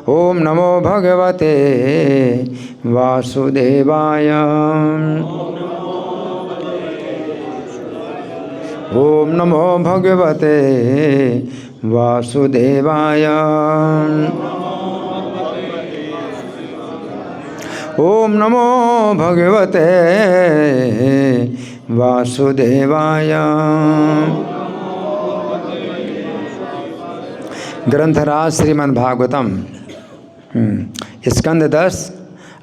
ओम नमो भगवते वासुदेवाय। ओम नमो भगवते वासुदेवाय। ओम नमो भगवते वासुदेवाय। ग्रंथराज श्रीमद्भागवतम स्कंद 10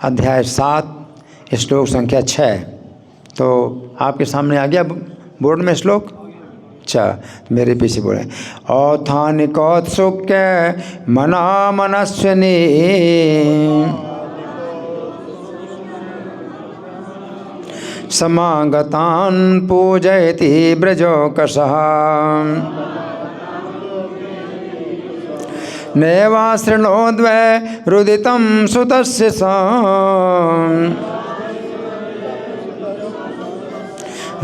अध्याय 7 श्लोक संख्या 6। तो आपके सामने आ गया बोर्ड में श्लोक। अच्छा, मेरे पीछे बोले औत्थानिकोत्सुक्य मना मनस्विनी समागतान् पूजयति ब्रजोकसः नैवाशृणोद्वैरुदितं सुतस्य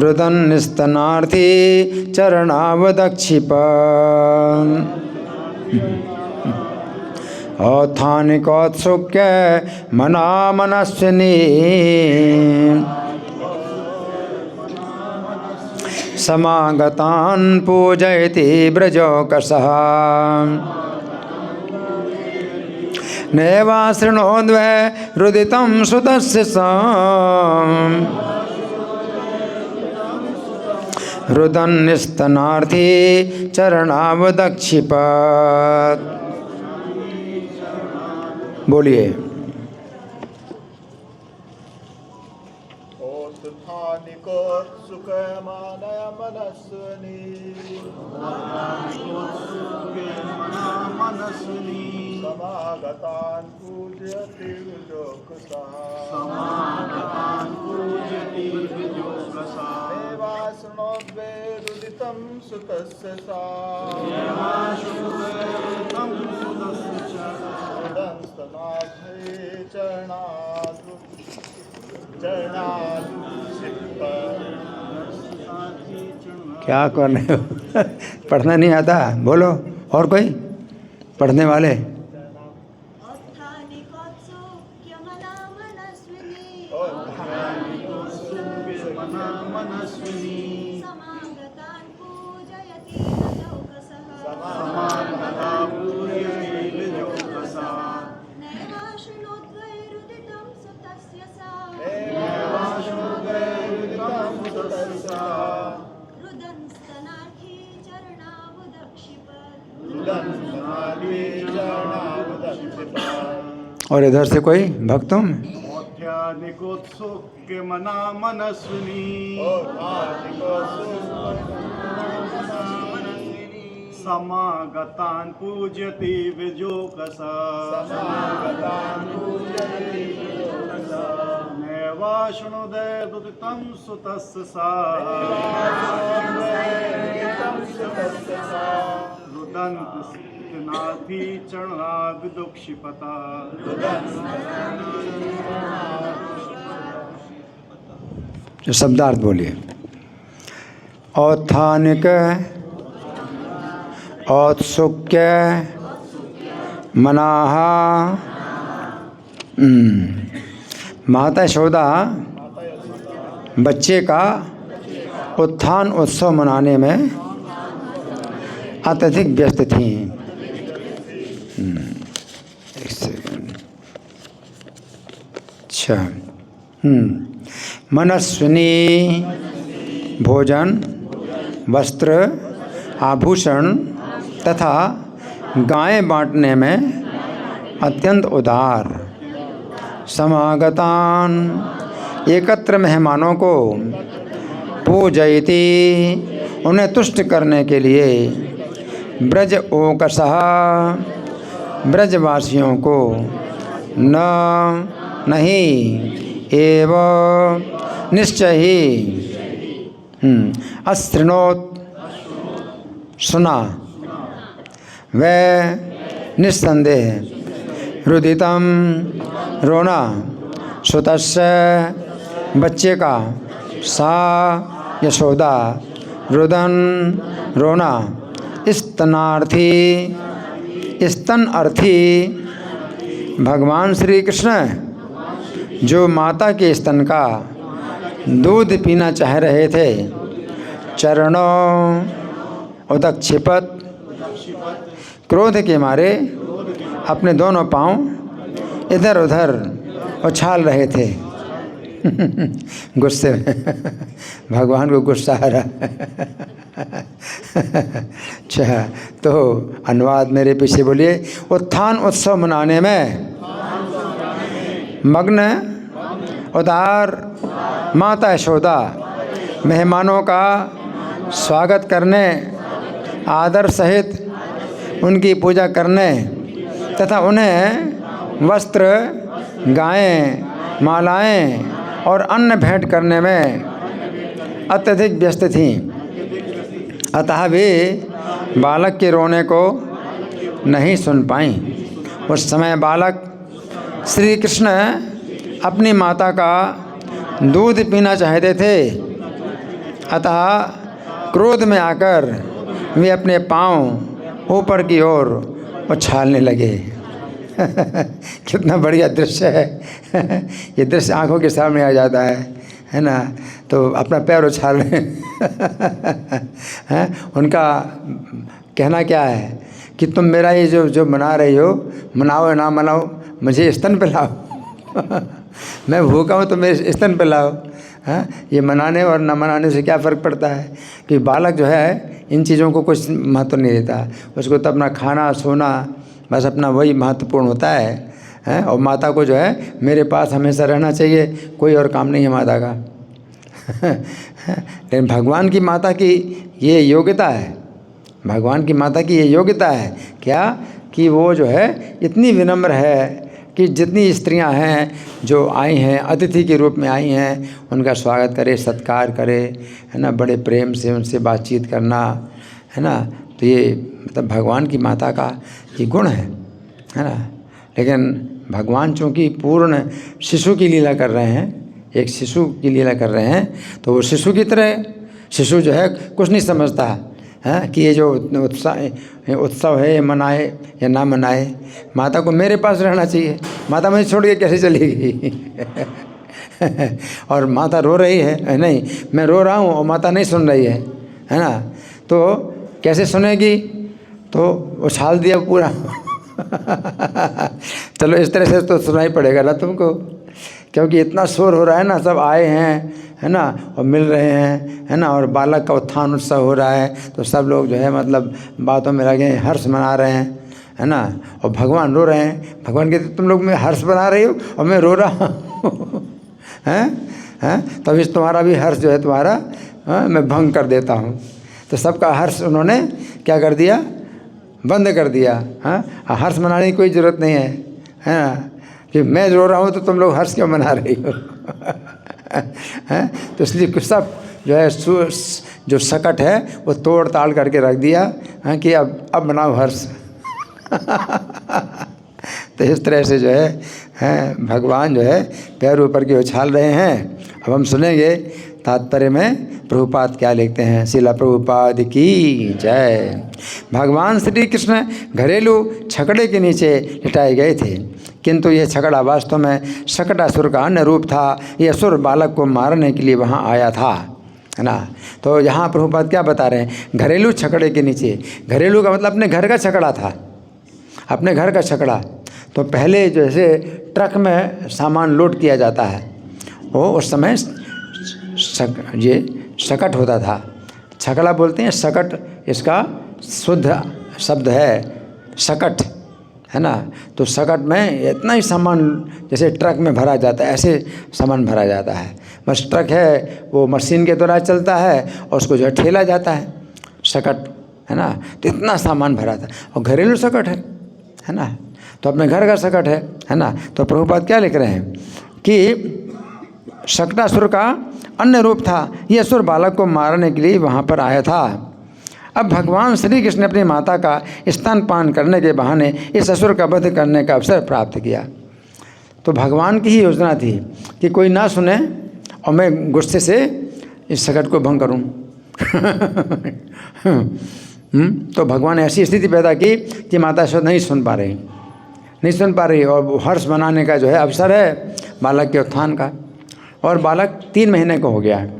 रुदन्स्तनार्थी चरणावदक्षिप। औत्थानिकोत्सुक्य मना मनस्विनी समागतान् पूजयति ब्रजोकसः नैवाशृणोद्वैरुदितं सुतस्य रुदन्स्तनार्थी चरणावदक्षिपत्। बोलिए। समागतान् पूजयति ब्रजोकसः नैवाशृणोद्वैरुदितं सुतस्य रुदन्स्तनार्थी चरणावदक्षिपत्। क्या कर रहे हो? पढ़ना नहीं आता? बोलो। और कोई पढ़ने वाले? और इधर से कोई भक्तों में औत्थानिकोत्सुक्य मना मनस्विनी समागतान् पूजयति ब्रजोकसः नैवाशृणोद्वैरुदितं सुतस्य रुदन्स्तनार्थी चरणावदक्षिपत्। शब्दार्थ बोलिए। औत्थानिक औत्सुक्य मनाः। माता यशोदा बच्चे का उत्थान उत्सव मनाने में अत्यधिक व्यस्त थीं। एक सेकंड। अच्छा। मनस्विनी भोजन, वस्त्र, आभूषण तथा गायें बांटने में अत्यंत उदार। समागतान एकत्र मेहमानों को पूजयति उन्हें तुष्ट करने के लिए ब्रज ओकसः ब्रजवासियों को नहीं एव निश्चय ही अशृणोत सुना व निस्संदेह रुदितम रोना सुतस्य बच्चे का सा यशोदा रुदन रोना स्तनार्थी स्तन अर्थी भगवान श्री कृष्ण जो माता के स्तन का दूध पीना चाह रहे थे, चरणों उदक छिपत क्रोध के मारे अपने दोनों पांव इधर उधर उछाल रहे थे। गुस्से में भगवान को गुस्सा आ रहा। अच्छा, तो अनुवाद मेरे पीछे बोलिए। उत्थान उत्सव मनाने में मग्न उदार माता यशोदा मेहमानों का स्वागत करने, आदर सहित उनकी पूजा करने तथा उन्हें वस्त्र, गायें, मालाएं और अन्न भेंट करने में अत्यधिक व्यस्त थीं। अतः वे बालक के रोने को नहीं सुन पाईं। उस समय बालक श्री कृष्ण अपनी माता का दूध पीना चाहते थे, अतः क्रोध में आकर वे अपने पांव ऊपर की ओर उछालने लगे। कितना बढ़िया दृश्य है। ये दृश्य आंखों के सामने आ जाता है ना। तो अपना पैर उछाल रहे हैं। उनका कहना क्या है कि तुम मेरा ये जो मना रही हो, मनाओ या ना मनाओ, मुझे स्तन पे लाओ। मैं भूखा हूँ तो मेरे स्तन पे लाओ। ये मनाने और न मनाने से क्या फ़र्क पड़ता है कि बालक जो है इन चीज़ों को कुछ महत्व नहीं देता। उसको तो अपना खाना सोना बस अपना वही महत्वपूर्ण होता है। और माता को जो है मेरे पास हमेशा रहना चाहिए, कोई और काम नहीं है माता का। लेकिन भगवान की माता की ये योग्यता है, भगवान की माता की ये योग्यता है क्या कि वो जो है इतनी विनम्र है कि जितनी स्त्रियां हैं जो आई हैं, अतिथि के रूप में आई हैं, उनका स्वागत करे, सत्कार करे, है ना, बड़े प्रेम से उनसे बातचीत करना, है ना। तो ये मतलब भगवान की माता का ये गुण है ना। लेकिन भगवान चूँकि पूर्ण शिशु की लीला कर रहे हैं, एक शिशु की लीला कर रहे हैं, तो वो शिशु की तरह, शिशु जो है कुछ नहीं समझता है कि ये जो उत्सव है ये मनाए या ना मनाए। माता को मेरे पास रहना चाहिए, माता मुझे छोड़ के कैसे चलेगी। और माता रो रही है, नहीं मैं रो रहा हूँ और माता नहीं सुन रही है ना। तो कैसे सुनेगी, तो उछाल दिया पूरा। चलो इस तरह से तो सुनाई पड़ेगा ना तुमको, क्योंकि इतना शोर हो रहा है ना, सब आए हैं, है ना, और मिल रहे हैं, है ना, और बालक का उत्थान उत्सव हो रहा है, तो सब लोग जो है मतलब बातों में लगे हैं, हर्ष मना रहे हैं, है ना। और भगवान रो रहे हैं। भगवान कहते तुम लोग में हर्ष बना रही हो और मैं रो रहा हूँ। हैं तभी तुम्हारा भी हर्ष जो है तुम्हारा मैं भंग कर देता हूँ। तो सबका हर्ष उन्होंने क्या कर दिया, बंद कर दिया। हर्ष मनाने की कोई ज़रूरत नहीं है ना, कि मैं रो रहा हूँ तो तुम लोग हर्ष क्यों मना रही हो। तो इसलिए सब जो है जो सकट है वो तोड़ ताड़ करके रख दिया कि अब मनाओ हर्ष। तो इस तरह से जो है भगवान जो है पैर ऊपर के उछाल रहे हैं। अब हम सुनेंगे तात्पर्य में प्रभुपाद क्या लिखते हैं। शिला प्रभुपाद की जय। भगवान श्री कृष्ण घरेलू छकड़े के नीचे लिटाए गए थे, किंतु यह छकड़ा वास्तव में शकटासुर का अन्य रूप था। यह असुर बालक को मारने के लिए वहाँ आया था, है ना। तो यहाँ प्रभुपाद क्या बता रहे हैं, घरेलू छकड़े के नीचे। घरेलू का मतलब अपने घर का छकड़ा था, अपने घर का छकड़ा। तो पहले जैसे ट्रक में सामान लोड किया जाता है, वो उस समय ये शकट होता था। छकड़ा बोलते हैं, शकट इसका शुद्ध शब्द है, शकट, है ना। तो शकट में इतना ही सामान जैसे ट्रक में भरा जाता है, ऐसे सामान भरा जाता है। बस ट्रक है वो मशीन के द्वारा चलता है और उसको जो है ठेला जाता है, शकट, है ना। तो इतना सामान भरा था और घरेलू शकट है ना। तो अपने घर का शकट है ना। तो प्रभुपाद क्या लिख रहे हैं कि शकटासुर का अन्य रूप था। यह असुर बालक को मारने के लिए वहाँ पर आया था। अब भगवान श्री कृष्ण ने अपनी माता का स्तनपान करने के बहाने इस असुर का वध करने का अवसर प्राप्त किया। तो भगवान की ही योजना थी कि कोई ना सुने और मैं गुस्से से इस शकट को भंग करूं। तो भगवान ने ऐसी स्थिति पैदा की कि माता शायद नहीं सुन पा रही, नहीं सुन पा रही, और वो हर्ष मनाने का जो है अवसर है बालक के उत्थान का। और बालक 3 महीने का हो गया है।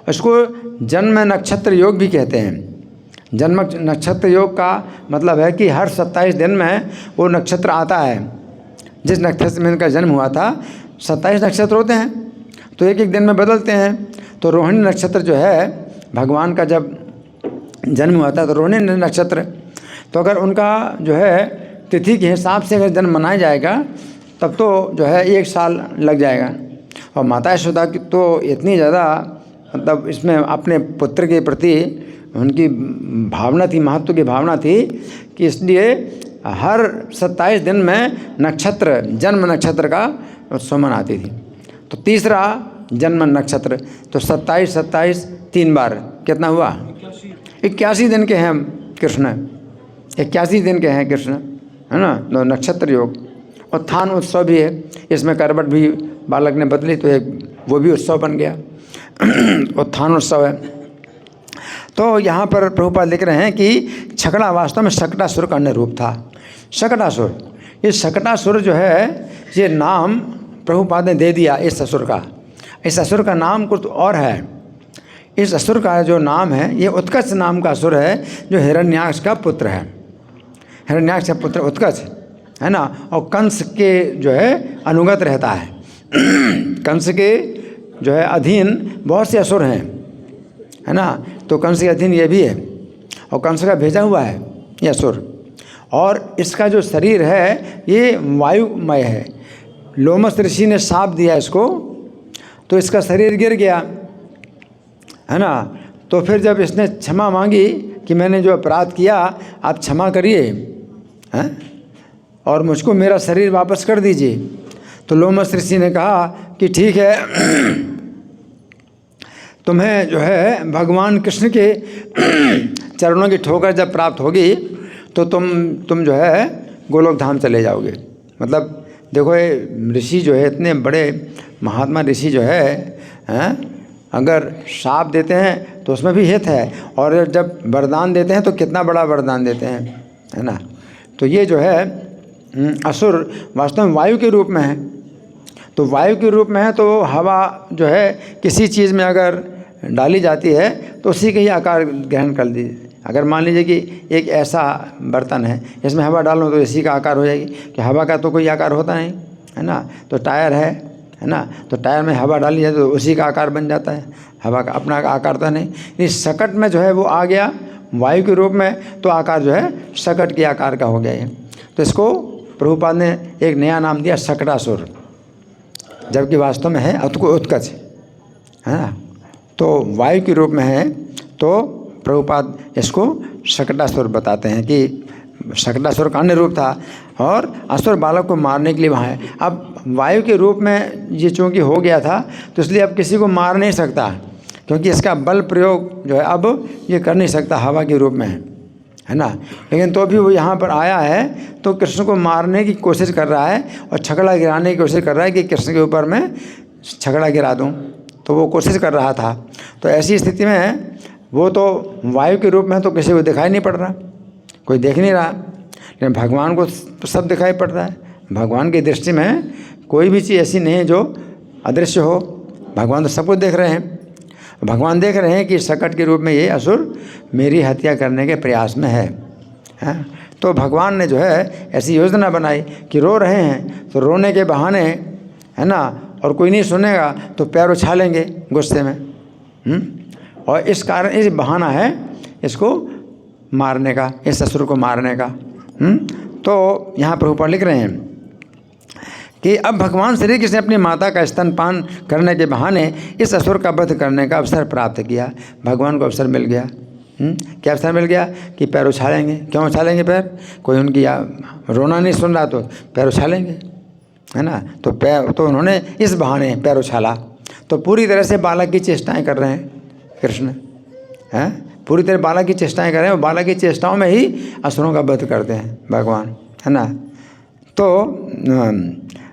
इसको जन्म नक्षत्र योग भी कहते हैं। जन्म नक्षत्र योग का मतलब है कि हर 27 दिन में वो नक्षत्र आता है। जिस नक्षत्र में इनका जन्म हुआ था 27 नक्षत्र होते हैं, तो एक एक दिन में बदलते हैं। तो रोहिणी नक्षत्र जो है भगवान का जब जन्म हुआ था तो रोहिणी नक्षत्र, तो अगर उनका जो है तिथि के हिसाब से अगर जन्म मनाया जाएगा तब तो जो है 1 साल लग जाएगा। और माता यशोदा की तो इतनी ज़्यादा मतलब इसमें अपने पुत्र के प्रति उनकी भावना थी, महत्व की भावना थी कि इसलिए हर 27 दिन में नक्षत्र जन्म नक्षत्र का उत्सव मनाती थी। तो तीसरा जन्म नक्षत्र, तो 27 3 बार कितना हुआ? 81 दिन के हैं कृष्ण, 81 दिन के हैं कृष्ण, है ना। तो नक्षत्र योग उत्थान उत्सव भी है, इसमें करवट भी बालक ने बदली तो एक वो भी उत्सव बन गया उत्थान उत्सव है। तो यहाँ पर प्रभुपाद लिख रहे हैं कि छकड़ा वास्तव में शकटासुर का अन्य रूप था। शकटासुर, ये शकटासुर जो है ये नाम प्रभुपाद ने दे दिया इस असुर का। इस असुर का नाम कुछ और है। इस असुर का जो नाम है ये उत्कच नाम का असुर है, जो हिरण्याक्ष का पुत्र है। हिरण्याक्ष का पुत्र उत्कच है ना, और कंस के जो है अनुगत रहता है। कंस के जो है अधीन बहुत से असुर हैं, है ना। तो कंस के अधीन ये भी है, और कंस का भेजा हुआ है ये असुर। और इसका जो शरीर है ये वायुमय है। लोमस ऋषि ने शाप दिया इसको, तो इसका शरीर गिर गया, है ना। तो फिर जब इसने क्षमा मांगी कि मैंने जो अपराध किया आप क्षमा करिए, हैं, और मुझको मेरा शरीर वापस कर दीजिए। तो लोमस ऋषि ने कहा कि ठीक है, तुम्हें जो है भगवान कृष्ण के चरणों की ठोकर जब प्राप्त होगी तो तुम जो है गोलोक धाम चले जाओगे। मतलब देखो ये ऋषि जो है इतने बड़े महात्मा ऋषि जो है, हैं, अगर शाप देते हैं तो उसमें भी हित है, और जब वरदान देते हैं तो कितना बड़ा वरदान देते हैं, है ना। तो ये जो है असुर वास्तव में वायु के रूप में है। तो वायु के रूप में है तो हवा जो है किसी चीज़ में अगर डाली जाती है तो उसी का ही आकार ग्रहण कर लीजिए। अगर मान लीजिए कि एक ऐसा बर्तन है इसमें हवा डालो तो इसी का आकार हो जाएगी, कि हवा का तो कोई आकार होता नहीं, है ना। तो टायर है ना, तो टायर में हवा डाली जाए तो उसी का आकार बन जाता है, हवा का अपना आकार तो नहीं। इस शकट में जो है वो आ गया वायु के रूप में, तो आकार जो है शकट के आकार का हो गया ये। तो इसको प्रभुपाद ने एक नया नाम दिया शकटासुर, जबकि वास्तव में है उत्कच, है ना। तो वायु के रूप में है, तो प्रभुपाद इसको शकटासुर बताते हैं कि शकटासुर का अन्य रूप था और असुर बालक को मारने के लिए वहाँ है। अब वायु के रूप में ये चूँकि हो गया था तो इसलिए अब किसी को मार नहीं सकता, क्योंकि इसका बल प्रयोग जो है अब ये कर नहीं सकता, हवा के रूप में है ना। लेकिन तो भी वो यहाँ पर आया है तो कृष्ण को मारने की कोशिश कर रहा है और छकड़ा गिराने की कोशिश कर रहा है कि कृष्ण के ऊपर मैं छकड़ा गिरा दूँ, तो वो कोशिश कर रहा था। तो ऐसी स्थिति में वो तो वायु के रूप में तो किसी को दिखाई नहीं पड़ रहा, कोई देख नहीं रहा, लेकिन भगवान को तो सब दिखाई पड़ रहा है। भगवान की दृष्टि में कोई भी चीज़ ऐसी नहीं है जो अदृश्य हो, भगवान तो सब कुछ देख रहे हैं। भगवान देख रहे हैं कि शकट के रूप में ये असुर मेरी हत्या करने के प्रयास में है। तो भगवान ने जो है ऐसी योजना बनाई कि रो रहे हैं तो रोने के बहाने, है ना, और कोई नहीं सुनेगा तो पैर उछालेंगे गुस्से में, और इस कारण इस बहाना है इसको मारने का, इस असुर को मारने का। तो यहाँ प्रभुपाद लिख रहे हैं कि अब भगवान श्री कृष्ण ने अपनी माता का स्तनपान करने के बहाने इस असुर का वध करने का अवसर प्राप्त किया। भगवान को अवसर मिल गया। क्या अवसर मिल गया कि पैर उछालेंगे। क्यों उछालेंगे पैर? कोई उनकी रोना नहीं सुन रहा तो पैर उछालेंगे, है ना। तो पैर तो उन्होंने इस बहाने पैर उछाला। तो पूरी तरह से बालक की चेष्टाएं कर रहे हैं कृष्ण, हैं, पूरी तरह बालक की चेष्टाएं कर रहे हैं, और बालक की चेष्टाओं में ही असुरों का वध करते हैं भगवान, है ना। तो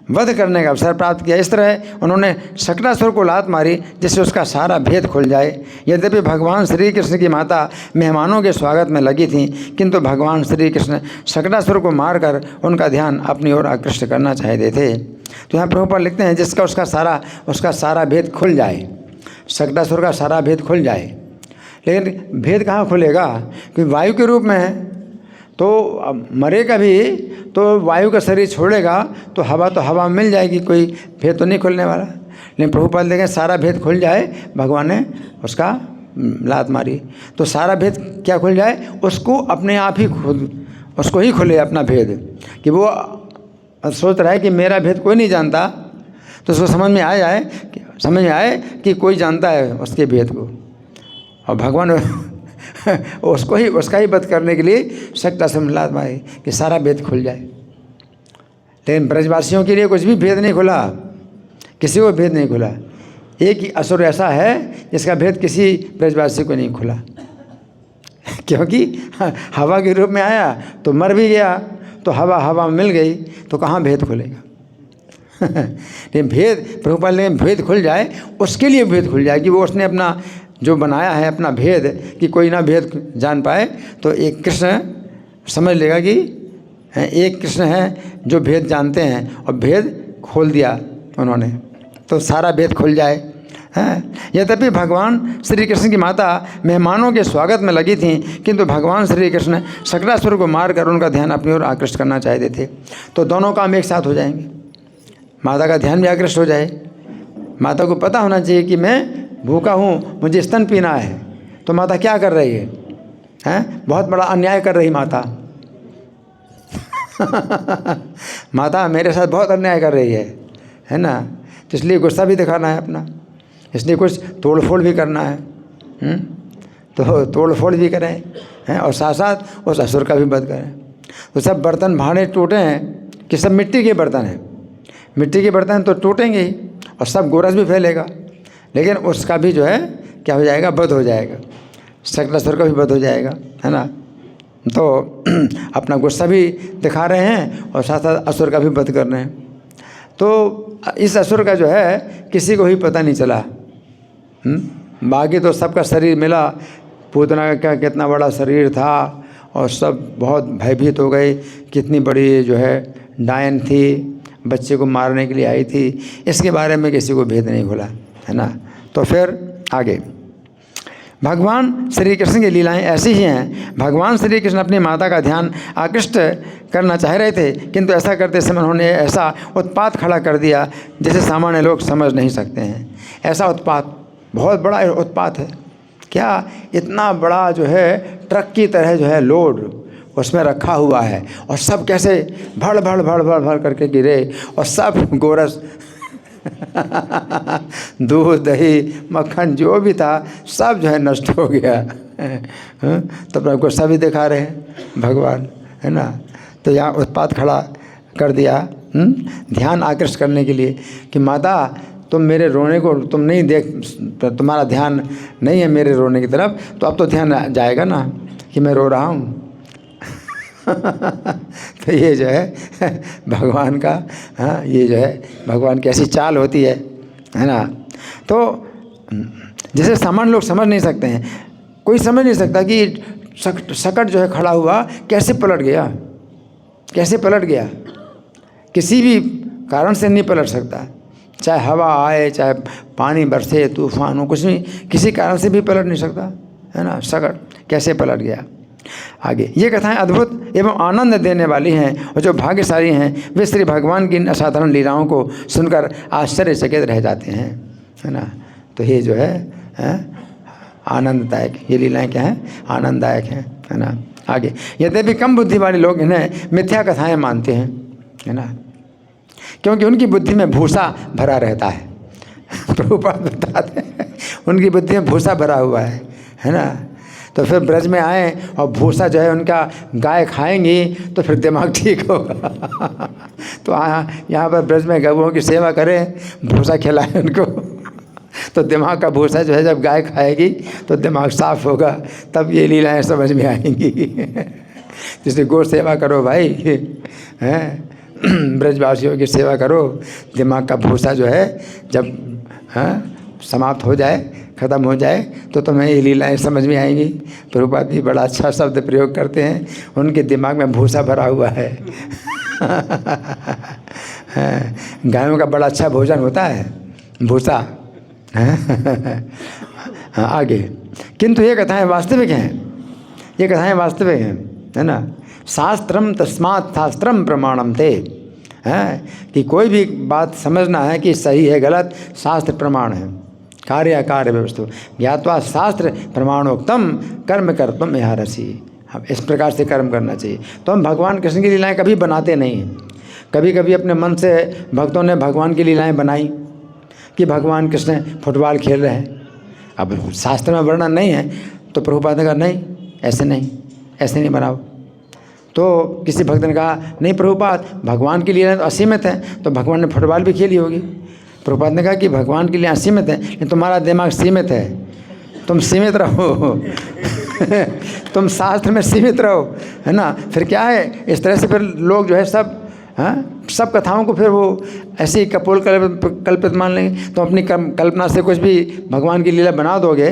वध करने का अवसर प्राप्त किया। इस तरह उन्होंने शकटासुर को लात मारी जिससे उसका सारा भेद खुल जाए। यद्यपि भगवान श्री कृष्ण की माता मेहमानों के स्वागत में लगी थीं, किंतु भगवान श्री कृष्ण शकटासुर को मारकर उनका ध्यान अपनी ओर आकृष्ट करना चाहते थे। तो यहाँ प्रभुपाद लिखते हैं जिसका उसका सारा भेद खुल जाए, शकटासुर का सारा भेद खुल जाए। लेकिन भेद कहाँ खुलेगा? क्योंकि वायु के रूप में है, तो अब मरेगा भी तो वायु का शरीर छोड़ेगा तो हवा मिल जाएगी, कोई भेद तो नहीं खुलने वाला। लेकिन प्रभुपाद देखें सारा भेद खुल जाए, भगवान ने उसका लात मारी तो सारा भेद क्या खुल जाए? उसको अपने आप ही उसको ही खुले अपना भेद, कि वो सोच रहा है कि मेरा भेद कोई नहीं जानता, तो उसको समझ में आए कि कोई जानता है उसके भेद को, और भगवान उसका ही वध करने के लिए शकटासुर में लात मारी कि सारा भेद खुल जाए। लेकिन ब्रजवासियों के लिए कुछ भी भेद नहीं खुला, किसी को भेद नहीं खुला। एक ही असुर ऐसा है जिसका भेद किसी ब्रजवासी को नहीं खुला, क्योंकि हवा के रूप में आया तो मर भी गया, तो हवा मिल गई तो कहाँ भेद खुलेगा? लेकिन भेद प्रभुपाद ने भेद खुल जाए, उसके लिए भेद खुल जाए कि वो उसने अपना जो बनाया है अपना भेद, कि कोई ना भेद जान पाए, तो एक कृष्ण समझ लेगा कि एक कृष्ण है जो भेद जानते हैं, और भेद खोल दिया उन्होंने, तो सारा भेद खुल जाए। यद्यपि भगवान श्री कृष्ण की माता मेहमानों के स्वागत में लगी थीं, किंतु भगवान श्री कृष्ण शकटासुर को मारकर उनका ध्यान अपनी ओर आकृष्ट करना चाहते थे। तो दोनों काम एक साथ हो जाएंगे, माता का ध्यान भी आकृष्ट हो जाए। माता को पता होना चाहिए कि मैं भूखा हूँ, मुझे स्तन पीना है, तो माता क्या कर रही है? बहुत बड़ा अन्याय कर रही माता। माता मेरे साथ बहुत अन्याय कर रही है ना, तो इसलिए गुस्सा भी दिखाना है अपना, इसलिए कुछ तोड़ फोड़ भी करना है। तो तोड़ फोड़ भी करें और साथ साथ उस असुर का भी वध करें। तो सब बर्तन भांडे टूटे हैं कि सब मिट्टी के बर्तन हैं, मिट्टी के बर्तन तो टूटेंगे ही और सब गोरस भी फैलेगा, लेकिन उसका भी जो है क्या हो जाएगा? वध हो जाएगा, शकटासुर का भी वध हो जाएगा, है ना। तो अपना गुस्सा भी दिखा रहे हैं और साथ साथ असुर का भी वध कर रहे हैं। तो इस असुर का जो है किसी को ही पता नहीं चला। बाकी तो सबका शरीर मिला, पूतना का कितना बड़ा शरीर था, और सब बहुत भयभीत हो गए, कितनी बड़ी जो है डायन थी, बच्चे को मारने के लिए आई थी, इसके बारे में किसी को भेद नहीं खुला, है ना। तो फिर आगे भगवान श्री कृष्ण की लीलाएं ऐसी ही हैं। भगवान श्री कृष्ण अपनी माता का ध्यान आकृष्ट करना चाह रहे थे, किंतु ऐसा करते समय उन्होंने ऐसा उत्पात खड़ा कर दिया जिसे सामान्य लोग समझ नहीं सकते हैं। ऐसा उत्पात, बहुत बड़ा उत्पात है। क्या? इतना बड़ा जो है ट्रक की तरह जो है लोड उसमें रखा हुआ है, और सब कैसे भड़ भड़ भड़ भड़ भड़ करके गिरे, और सब गोरस दूध दही मक्खन जो भी था सब जो है नष्ट हो गया। तो अपना गुस्सा भी दिखा रहे हैं भगवान, है ना। तो यहाँ उत्पात खड़ा कर दिया ध्यान आकृष्ट करने के लिए कि माता तुम मेरे रोने को तुम नहीं देख, तुम्हारा ध्यान नहीं है मेरे रोने की तरफ, तो अब तो ध्यान जाएगा ना कि मैं रो रहा हूँ। तो ये जो है भगवान का, हाँ, ये जो है भगवान की ऐसी चाल होती है ना। तो जैसे सामान्य लोग समझ नहीं सकते हैं, कोई समझ नहीं सकता कि शकट जो है खड़ा हुआ कैसे पलट गया, कैसे पलट गया। किसी भी कारण से नहीं पलट सकता, चाहे हवा आए, चाहे पानी बरसे, तूफान हो, कुछ नहीं, किसी कारण से भी पलट नहीं सकता, है ना। शकट कैसे पलट गया। आगे ये कथाएं अद्भुत एवं आनंद देने वाली हैं, और जो भाग्यशाली हैं वे श्री भगवान की इन असाधारण लीलाओं को सुनकर आश्चर्यचकित रह जाते हैं, है ना। तो ये जो है आनंददायक, ये लीलाएं क्या हैं? आनंददायक हैं, है ना। आगे यद्यपि कम बुद्धि वाले लोग इन्हें मिथ्या कथाएं मानते हैं, है ना, क्योंकि उनकी बुद्धि में भूसा भरा रहता है। प्रभुपाद बताते हैं उनकी बुद्धि में भूसा भरा हुआ है ना। तो फिर ब्रज में आए और भूसा जो है उनका गाय खाएंगी तो फिर दिमाग ठीक होगा। तो यहाँ पर ब्रज में गऊओं की सेवा करें, भूसा खिलाएं उनको, तो दिमाग का भूसा जो है जब गाय खाएगी तो दिमाग साफ होगा, तब ये लीलाएं समझ में आएंगी। जिससे गौ सेवा करो भाई, हैं। ब्रजवासियों की सेवा करो, दिमाग का भूसा जो है जब समाप्त हो जाए, ख़त्म हो जाए, तो तुम्हें ये लीलाएँ समझ में आएंगी। प्रभुपाद जी बड़ा अच्छा शब्द प्रयोग करते हैं, उनके दिमाग में भूसा भरा हुआ है। गायों का बड़ा अच्छा भोजन होता है भूसा। आगे, किंतु ये कथाएँ वास्तविक हैं, ये कथाएँ वास्तविक हैं, है ना। शास्त्रम तस्मात् शास्त्रम प्रमाणम ते, है कि कोई भी बात समझना है कि सही है गलत, शास्त्र प्रमाण है। कार्य अकार्य व्यवस्था ज्ञात्वा शास्त्र प्रमाणोक्तम कर्म कर्तुम इहारसि। अब इस प्रकार से कर्म करना चाहिए। तो हम भगवान कृष्ण की लीलाएं कभी बनाते नहीं हैं। कभी कभी अपने मन से भक्तों ने भगवान की लीलाएं बनाई कि भगवान कृष्ण फुटबॉल खेल रहे हैं। अब शास्त्र में वर्णन नहीं है, तो प्रभुपाद ने कहा नहीं, ऐसे नहीं, ऐसे नहीं बनाओ। तो किसी भक्त ने कहा नहीं प्रभुपाद, भगवान की लीलाएं तो असीमित हैं, तो भगवान ने फुटबॉल भी खेली होगी। प्रभुपाद ने कहा कि भगवान की लीलाएं असीमित है, लेकिन तुम्हारा दिमाग सीमित है, तुम सीमित रहो। तुम शास्त्र में सीमित रहो, है ना। फिर क्या है, इस तरह से फिर लोग जो है सब कथाओं को फिर वो ऐसे ही कपोल कल्पित मान लेंगे। तो अपनी कल्पना से कुछ भी भगवान की लीला बना दोगे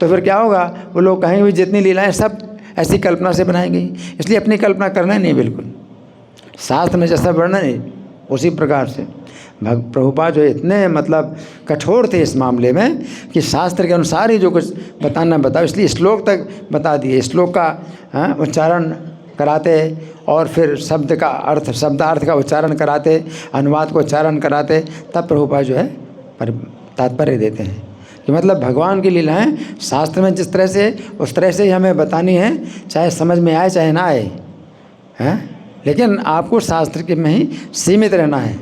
तो फिर क्या होगा, वो लोग कहेंगे भी जितनी लीलाएं सब ऐसी कल्पना से बनाई गई। इसलिए अपनी कल्पना करना ही नहीं, बिल्कुल शास्त्र में जैसा वर्णन है उसी प्रकार से। प्रभुपाद जो इतने मतलब कठोर थे इस मामले में कि शास्त्र के अनुसार ही जो कुछ बताना बताओ, इसलिए श्लोक तक बता दिए। श्लोक का उच्चारण कराते और फिर शब्द का अर्थ, शब्दार्थ का उच्चारण कराते, अनुवाद को उच्चारण कराते, तब प्रभुपाद जो है तात्पर्य देते हैं कि मतलब भगवान की लीलाएं शास्त्र में जिस तरह से उस तरह से ही हमें बतानी है, चाहे समझ में आए चाहे ना आए, हैं। लेकिन आपको शास्त्र के में ही सीमित रहना है,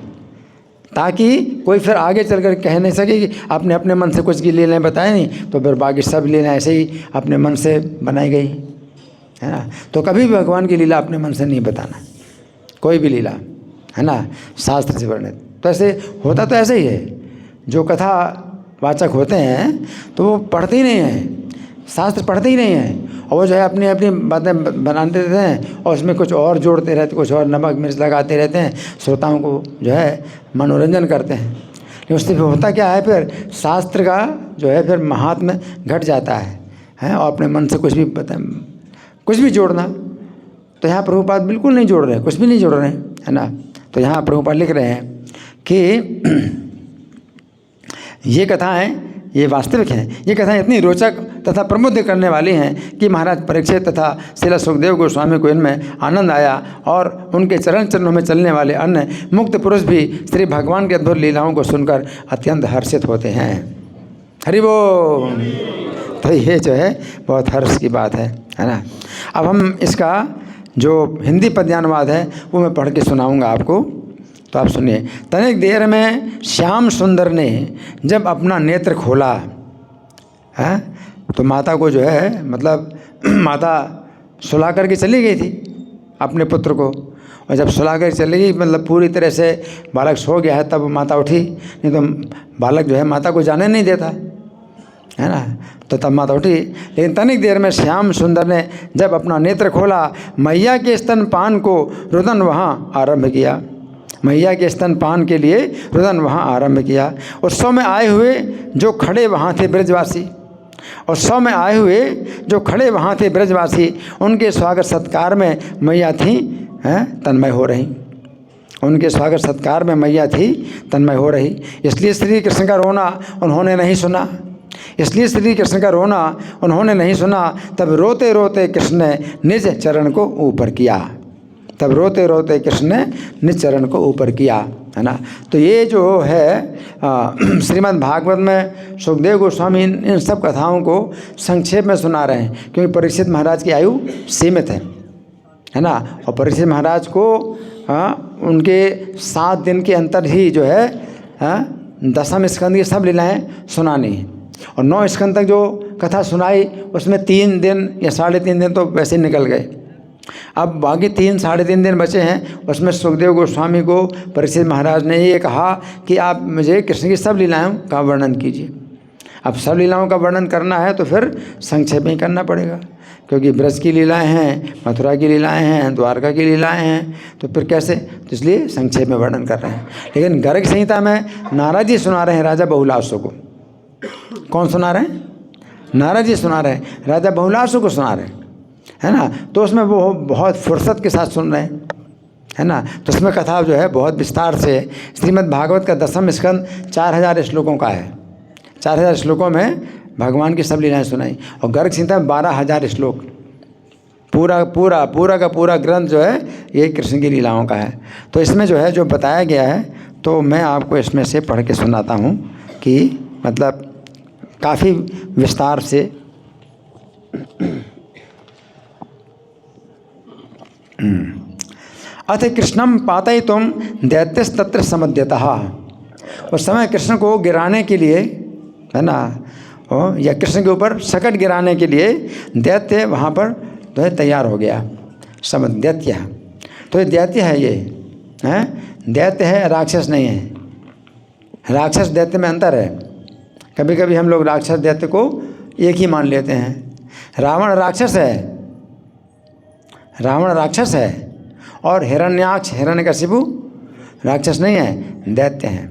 ताकि कोई फिर आगे चलकर कह नहीं सके कि आपने अपने मन से कुछ की लीलाएं बताई नहीं, तो फिर बाकी सब लीलाएं ऐसे ही अपने मन से बनाई गई, है ना। तो कभी भी भगवान की लीला अपने मन से नहीं बताना, कोई भी लीला, है ना, शास्त्र से वर्णित। तो ऐसे होता तो ऐसे ही है, जो कथा वाचक होते हैं तो वो पढ़ते ही नहीं हैं, शास्त्र पढ़ते ही नहीं हैं, और वो जो है अपनी अपनी बातें बनाते रहते हैं और उसमें कुछ और जोड़ते रहते, कुछ और नमक मिर्च लगाते रहते हैं, श्रोताओं को जो है मनोरंजन करते हैं। लेकिन उससे फिर होता क्या है, फिर शास्त्र का जो है फिर महात्म्य घट जाता है, और अपने मन से कुछ भी जोड़ना। तो यहाँ प्रभुपाद बिल्कुल नहीं जोड़ रहे, कुछ भी नहीं जोड़ रहे हैं, है ना। तो यहाँ प्रभुपाद लिख रहे हैं कि ये कथाएं ये वास्तविक हैं, ये कथाएं इतनी रोचक तथा प्रमुद्ध करने वाली हैं कि महाराज परीक्षित तथा श्रील सुखदेव गोस्वामी को इनमें आनंद आया, और उनके चरणों में चलने वाले अन्य मुक्त पुरुष भी श्री भगवान के अद्भुत लीलाओं को सुनकर अत्यंत हर्षित होते हैं। हरि बोल। तो ये जो है बहुत हर्ष की बात है ना। अब हम इसका जो हिंदी पद्यानुवाद है वो मैं पढ़ के सुनाऊंगा आपको, तो आप सुनिए। तनिक देर में श्याम सुंदर ने जब अपना नेत्र खोला, है तो माता को जो है मतलब माता सुला करके चली गई थी अपने पुत्र को, और जब सुला कर चली गई मतलब पूरी तरह से बालक सो गया है, तब माता उठी, नहीं तो बालक जो है माता को जाने नहीं देता, है ना। तो तब माता उठी। लेकिन तनिक देर में श्याम सुंदर ने जब अपना नेत्र खोला, मैया के स्तनपान को रुदन वहाँ आरंभ किया, मैया के स्तनपान के लिए रुदन वहाँ आरंभ किया। उत्सव में आए हुए जो खड़े वहाँ थे ब्रजवासी, उत्सव में आए हुए जो खड़े वहाँ थे ब्रजवासी, उनके स्वागत सत्कार में मैया थी तन्मय हो रही, उनके स्वागत सत्कार में मैया थी तन्मय हो रही। इसलिए श्री कृष्ण का रोना उन्होंने नहीं सुना, इसलिए श्री कृष्ण का रोना उन्होंने नहीं सुना। तब रोते रोते कृष्ण ने निज चरण को ऊपर किया, तब रोते रोते कृष्ण ने निज चरण को ऊपर किया, है ना। तो ये जो है श्रीमद् भागवत में सुखदेव गोस्वामी इन सब कथाओं को संक्षेप में सुना रहे हैं, क्योंकि परीक्षित महाराज की आयु सीमित है ना। और परीक्षित महाराज को उनके 7 दिन के अंतर ही जो है 10वें स्कंद की सब लीलाएँ सुनानी है, और 9 स्कंद तक जो कथा सुनाई उसमें 3 दिन या 3.5 दिन तो वैसे ही निकल गए। अब बाकी 3-3.5 दिन बचे हैं, उसमें सुखदेव गोस्वामी को परीक्षित महाराज ने ये कहा कि आप मुझे कृष्ण की सब लीलाओं का वर्णन कीजिए। अब सब लीलाओं का वर्णन करना है तो फिर संक्षेप में ही करना पड़ेगा, क्योंकि ब्रज की लीलाएं हैं, मथुरा की लीलाएं हैं, द्वारका की लीलाएं हैं, तो फिर कैसे, तो इसलिए संक्षेप में वर्णन कर रहे हैं। लेकिन गर्ग संहिता में नारद जी सुना रहे हैं राजा बहुलासु को। कौन सुना रहे हैं? नारद जी सुना रहे हैं, राजा बहुलासु को सुना रहे हैं, है ना। तो उसमें वो बहुत फुर्सत के साथ सुन रहे हैं, है ना। तो उसमें कथा जो है बहुत विस्तार से, श्रीमद् भागवत का 10वां स्कंद 4000 श्लोकों का है। 4000 श्लोकों में भगवान की सब लीलाएं सुनाई। और गर्ग संहिता में 12000 श्लोक, पूरा का पूरा ग्रंथ जो है ये कृष्ण की लीलाओं का है। तो इसमें जो है जो बताया गया है, तो मैं आपको इसमें से पढ़ के सुनाता हूँ कि मतलब काफ़ी विस्तार से। अथ कृष्णम पातयितुम दैत्यस्तत्र समध्यतः। उस समय कृष्ण को गिराने के लिए, है ना, या कृष्ण के ऊपर सकट गिराने के लिए दैत्य वहाँ पर जो है तैयार हो गया। समध्यत्य, तो ये दैत्य है, ये है दैत्य है, राक्षस नहीं है। राक्षस दैत्य में अंतर है। कभी कभी हम लोग राक्षस दैत्य को एक ही मान लेते हैं। रावण राक्षस है, रावण राक्षस है, और हिरण्याक्ष हिरण्यकशिपु राक्षस नहीं है, दैत्य हैं।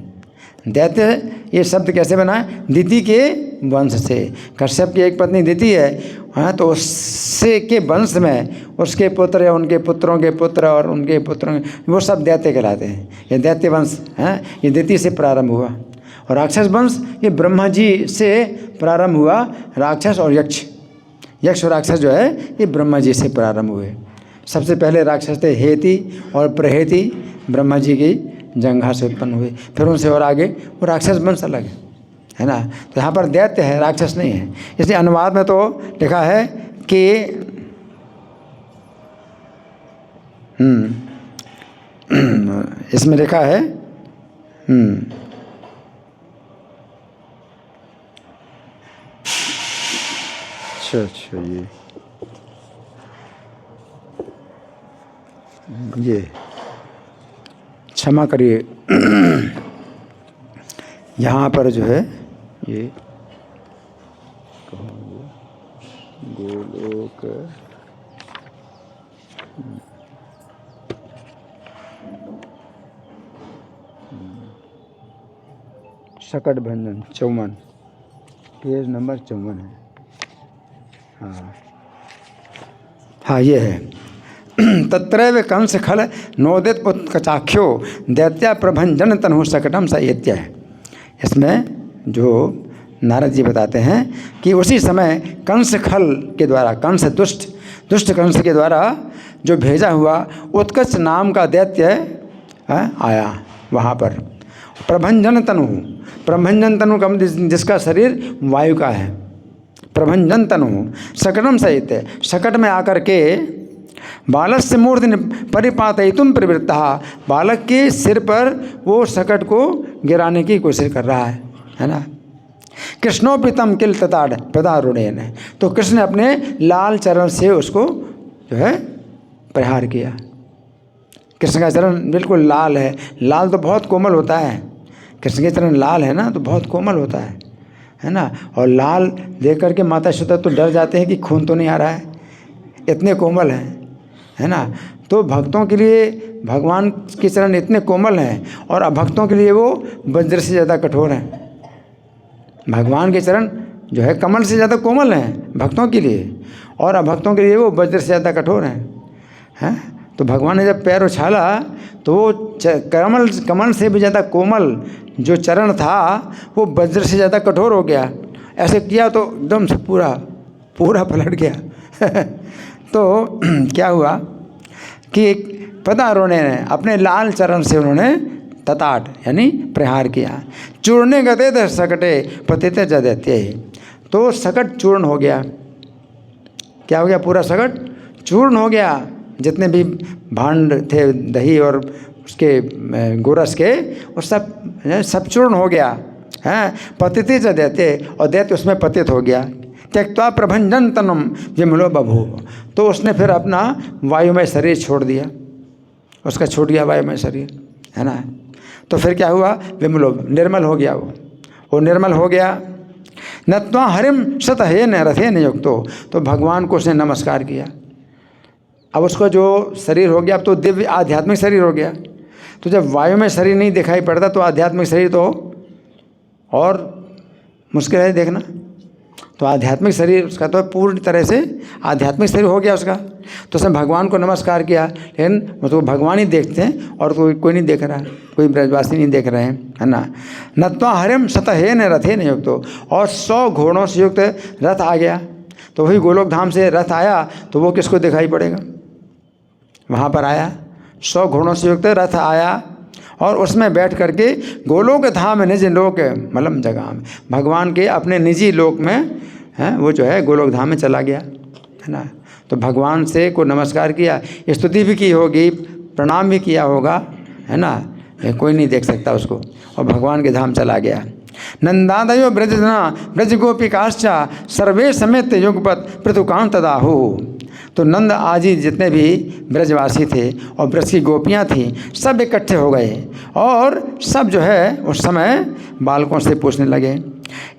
दैत्य ये शब्द कैसे बना है? दिति के वंश से। कश्यप की एक पत्नी दिति है, हाँ, तो उससे के वंश में उसके पुत्र या उनके पुत्रों के पुत्र और उनके पुत्रों, वो सब दैत्य कहलाते हैं। ये दैत्य वंश हैं, ये दिति से प्रारंभ हुआ। और राक्षस वंश ये ब्रह्मा जी से प्रारंभ हुआ। राक्षस और यक्ष, यक्ष और राक्षस जो है ये ब्रह्मा जी से प्रारंभ हुए। सबसे पहले राक्षस थे हेति और प्रहेति, ब्रह्मा जी की जंघा से उत्पन्न हुए। फिर उनसे और आगे वो राक्षस वंश अलग है ना। तो यहाँ पर दैत्य है, राक्षस नहीं है। इसलिए अनुवाद में तो लिखा है कि इसमें लिखा है अच्छा ये क्षमा करिए, यहाँ पर जो है ये गोलोक सकट भंजन 54, पेज नंबर 54 है। हाँ ये है। तत्रैव कंस खल नोदित उत्कचाख्यो दैत्या प्रभंजन तनु सकटम साहित्य है। इसमें जो नारद जी बताते हैं कि उसी समय कंस खल के द्वारा, कंस दुष्ट कंस के द्वारा जो भेजा हुआ उत्कच नाम का दैत्य आया वहाँ पर। प्रभंजन तनु का जिसका शरीर वायु का है, प्रभंजन तनु सकटम साहित्य, सकट में आकर के बालक से मूर्ति परिपातयितुम प्रवृत्ता, बालक के सिर पर वो सकट को गिराने की कोशिश कर रहा है ना। कृष्णोपितम किल तताड़ पदारुणेन, तो कृष्ण ने अपने लाल चरण से उसको जो है प्रहार किया। कृष्ण का चरण बिल्कुल लाल है, लाल तो बहुत कोमल होता है। कृष्ण के चरण लाल है ना, तो बहुत कोमल होता है ना। और लाल देख करके माता यशोदा तो डर जाते हैं कि खून तो नहीं आ रहा है, इतने कोमल हैं, है ना। तो भक्तों के लिए भगवान के चरण इतने कोमल हैं, और अभक्तों के लिए वो वज्र से ज़्यादा कठोर हैं। भगवान के चरण जो है कमल से ज़्यादा कोमल हैं भक्तों के लिए, और अभक्तों के लिए वो वज्र से ज़्यादा कठोर हैं। तो भगवान ने जब पैर उछाला तो वो कमल से भी ज़्यादा कोमल जो चरण था वो वज्र से ज़्यादा कठोर हो गया। ऐसे किया तो एकदम से पूरा पलट गया। तो क्या हुआ कि पदारोणे ने अपने लाल चरण से उन्होंने तताट यानी प्रहार किया। चूर्णे गते थे सकटे पतिते जदैत्य, तो सकट चूर्ण हो गया। क्या हो गया? पूरा सकट चूर्ण हो गया। जितने भी भांड थे दही और उसके गोरस के, वो सब चूर्ण हो गया है। पतिते जदैत्य, और दैत्य उसमें पतित हो गया। त्यक्त्वा प्रभंजन तनुम विमलो बभूव, तो उसने फिर अपना वायुमय शरीर छोड़ दिया, उसका छूट गया वायुमय शरीर, है ना। तो फिर क्या हुआ? विमलो निर्मल हो गया, वो निर्मल हो गया। नत्वा हरिम सत हे न रथे न युक्तो, तो भगवान को उसने नमस्कार किया। अब उसको जो शरीर हो गया, अब तो दिव्य आध्यात्मिक शरीर हो गया। तो जब वायु में शरीर नहीं दिखाई पड़ता तो आध्यात्मिक शरीर तो और मुश्किल है देखना। तो आध्यात्मिक शरीर उसका तो पूर्ण तरह से आध्यात्मिक शरीर हो गया उसका। तो उसने भगवान को नमस्कार किया, लेकिन तो भगवान ही देखते हैं और कोई नहीं देख रहा, कोई ब्रजवासी नहीं देख रहे हैं, है ना। नत्वा हरिम सतहे न रथे न युक्तो, और 100 घोड़ों से युक्त रथ आ गया। तो वही गोलोक धाम से रथ आया तो वो किसको दिखाई पड़ेगा? वहाँ पर आया 100 घोड़ों से युक्त रथ आया और उसमें बैठ करके गोलोक धाम निज लोक मलम जगह में, भगवान के अपने निजी लोक में है वो जो है गोलोक धाम में चला गया, है ना। तो भगवान से को नमस्कार किया, स्तुति भी की होगी, प्रणाम भी किया होगा, है ना। कोई नहीं देख सकता उसको, और भगवान के धाम चला गया। नंदादयो ब्रजना ब्रज गोपिकाश्चा सर्वे समेत युगपत पृथुकां तदाहु। तो नंद आदि जितने भी ब्रजवासी थे और ब्रज की गोपियाँ थीं, सब इकट्ठे हो गए और सब जो है उस समय बालकों से पूछने लगे,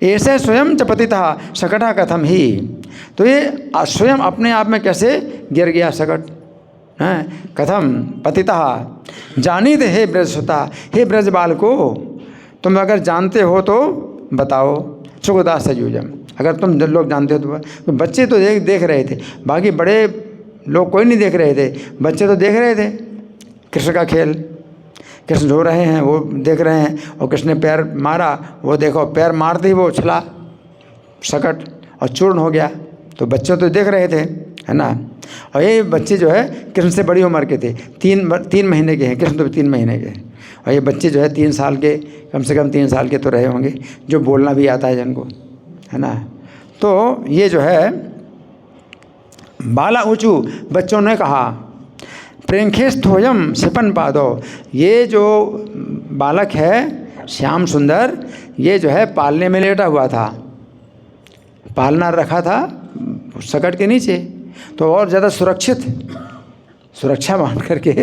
ऐसे स्वयं च पतितः शकटा कथम ही। तो ये स्वयं अपने आप में कैसे गिर गया शकट, हैं कथम पतितः जानीते हे ब्रजसुता, हे ब्रज बालको तुम अगर जानते हो तो बताओ। सुखदा सयूजम, अगर तुम लोग जानते हो तो। बच्चे तो देख रहे थे, बाकी बड़े लोग कोई नहीं देख रहे थे, बच्चे तो देख रहे थे कृष्ण का खेल। कृष्ण रो रहे हैं वो देख रहे हैं, और कृष्ण ने पैर मारा, वो देखो पैर मारते ही वो उछला शकट और चूर्ण हो गया। तो बच्चे तो देख रहे थे, है ना। और ये बच्चे जो है कृष्ण से बड़ी उम्र के थे, 3 महीने के हैं, कृष्ण तो 3 महीने के हैं। और ये बच्चे जो है 3 साल के, कम से कम 3 साल के तो रहे होंगे, जो बोलना भी आता है जिनको, है ना। तो ये जो है बाला ऊँचू बच्चों ने कहा, प्रेंखेस्थोयम शिपन पादो, ये जो बालक है श्याम सुंदर, ये जो है पालने में लेटा हुआ था, पालना रखा था शकट के नीचे, तो और ज़्यादा सुरक्षा मान करके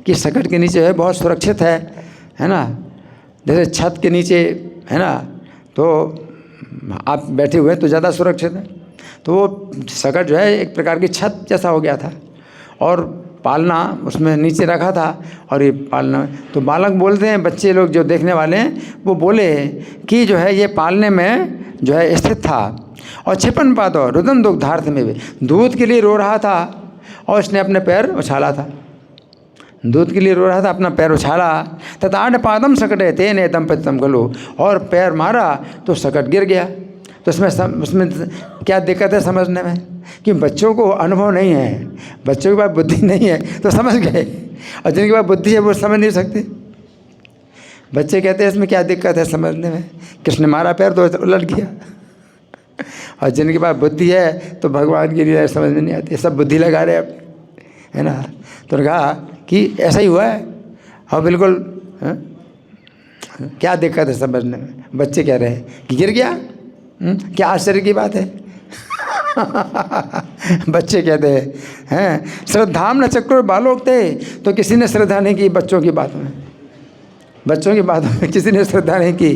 कि शकट के नीचे है बहुत सुरक्षित है ना। जैसे छत के नीचे है ना, तो आप बैठे हुए तो ज़्यादा सुरक्षित है। तो वो शकट जो है एक प्रकार की छत जैसा हो गया था, और पालना उसमें नीचे रखा था, और ये पालना। तो बालक बोलते हैं, बच्चे लोग जो देखने वाले हैं वो बोले कि जो है ये पालने में जो है स्थित था, और छिपन पादो रुदन दुग्धार्थ में भी दूध के लिए रो रहा था, और इसने अपने पैर उछाला था, दूध के लिए रो रहा था, अपना पैर उछाला। तताड़ पादम सकटे तेने तम पतितम गलो, और पैर मारा तो शकट गिर गया। तो उसमें क्या दिक्कत है समझने में, कि बच्चों को अनुभव नहीं है, बच्चों के पास बुद्धि नहीं है तो समझ गए, और जिनके पास बुद्धि है वो समझ नहीं सकते। बच्चे कहते हैं इसमें क्या दिक्कत है समझने में, कृष्ण मारा पैर तो उलट गया। और जिनके पास बुद्धि है तो भगवान की लीला समझ में नहीं आती, सब बुद्धि लगा रहे अब, है ना। तो कहा कि ऐसा ही हुआ है, और बिल्कुल क्या दिक्कत है समझने में। बच्चे कह रहे हैं कि गिर गया, क्या आश्चर्य की बात है। बच्चे कहते हैं श्रद्धाम न चक्र बालोक थे, तो किसी ने श्रद्धा नहीं की बच्चों की बात में, बच्चों की बातों में किसी ने श्रद्धा नहीं की।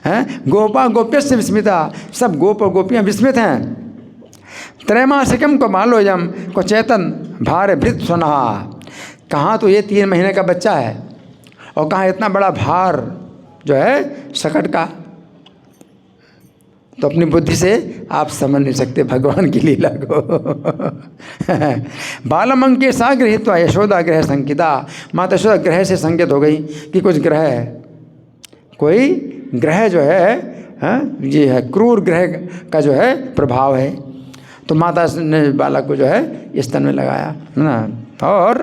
हैं गोपा गोप्य से विस्मिता, सब गोप और गोपियाँ विस्मित हैं। त्रैमासिकम को मालोयम को चेतन भार भृत सुनहा, कहाँ तो ये 3 महीने का बच्चा है, और कहाँ इतना बड़ा भार जो है शकट का। तो अपनी बुद्धि से आप समझ नहीं सकते भगवान की लीला को। बालमंग के सा गृहित यशोदा ग्रह संकिता, माता यशोदा ग्रह से संकेत हो गई कि कुछ ग्रह है, कोई ग्रह जो है ये है क्रूर ग्रह का जो है प्रभाव है। तो माता ने बालक को जो है स्तन में लगाया ना, और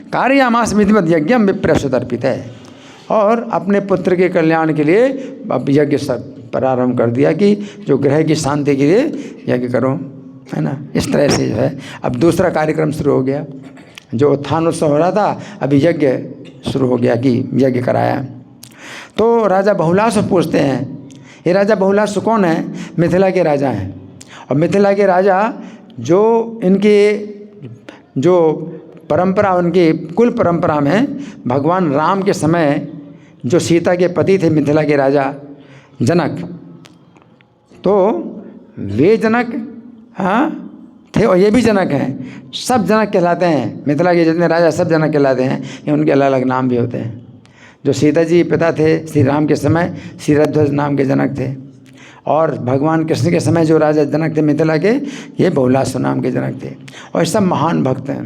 कार्यामास विधिवत यज्ञम विप्रसुत अर्पित है, और अपने पुत्र के कल्याण के लिए अब यज्ञ सब प्रारंभ कर दिया कि जो ग्रह की शांति के लिए यज्ञ करो, है ना। इस तरह से जो है अब दूसरा कार्यक्रम शुरू हो गया, जो उत्थान उत्सव हो रहा था अभी यज्ञ शुरू हो गया कि यज्ञ कराया। तो राजा बहुलास पूछते हैं, ये राजा बहुलास कौन है? मिथिला के राजा हैं, और मिथिला के राजा जो इनके जो परंपरा, उनकी कुल परंपरा में भगवान राम के समय जो सीता के पति थे मिथिला के राजा जनक, तो वे जनक थे और ये भी जनक हैं। सब जनक कहलाते हैं, मिथिला के जितने राजा सब जनक कहलाते हैं। ये उनके अलग अलग नाम भी होते हैं। जो सीता जी पिता थे श्री राम के समय शीरध्वज नाम के जनक थे, और भगवान कृष्ण के समय जो राजा जनक थे मिथिला के, ये बहुलास्व नाम के जनक थे। और ये सब महान भक्त हैं।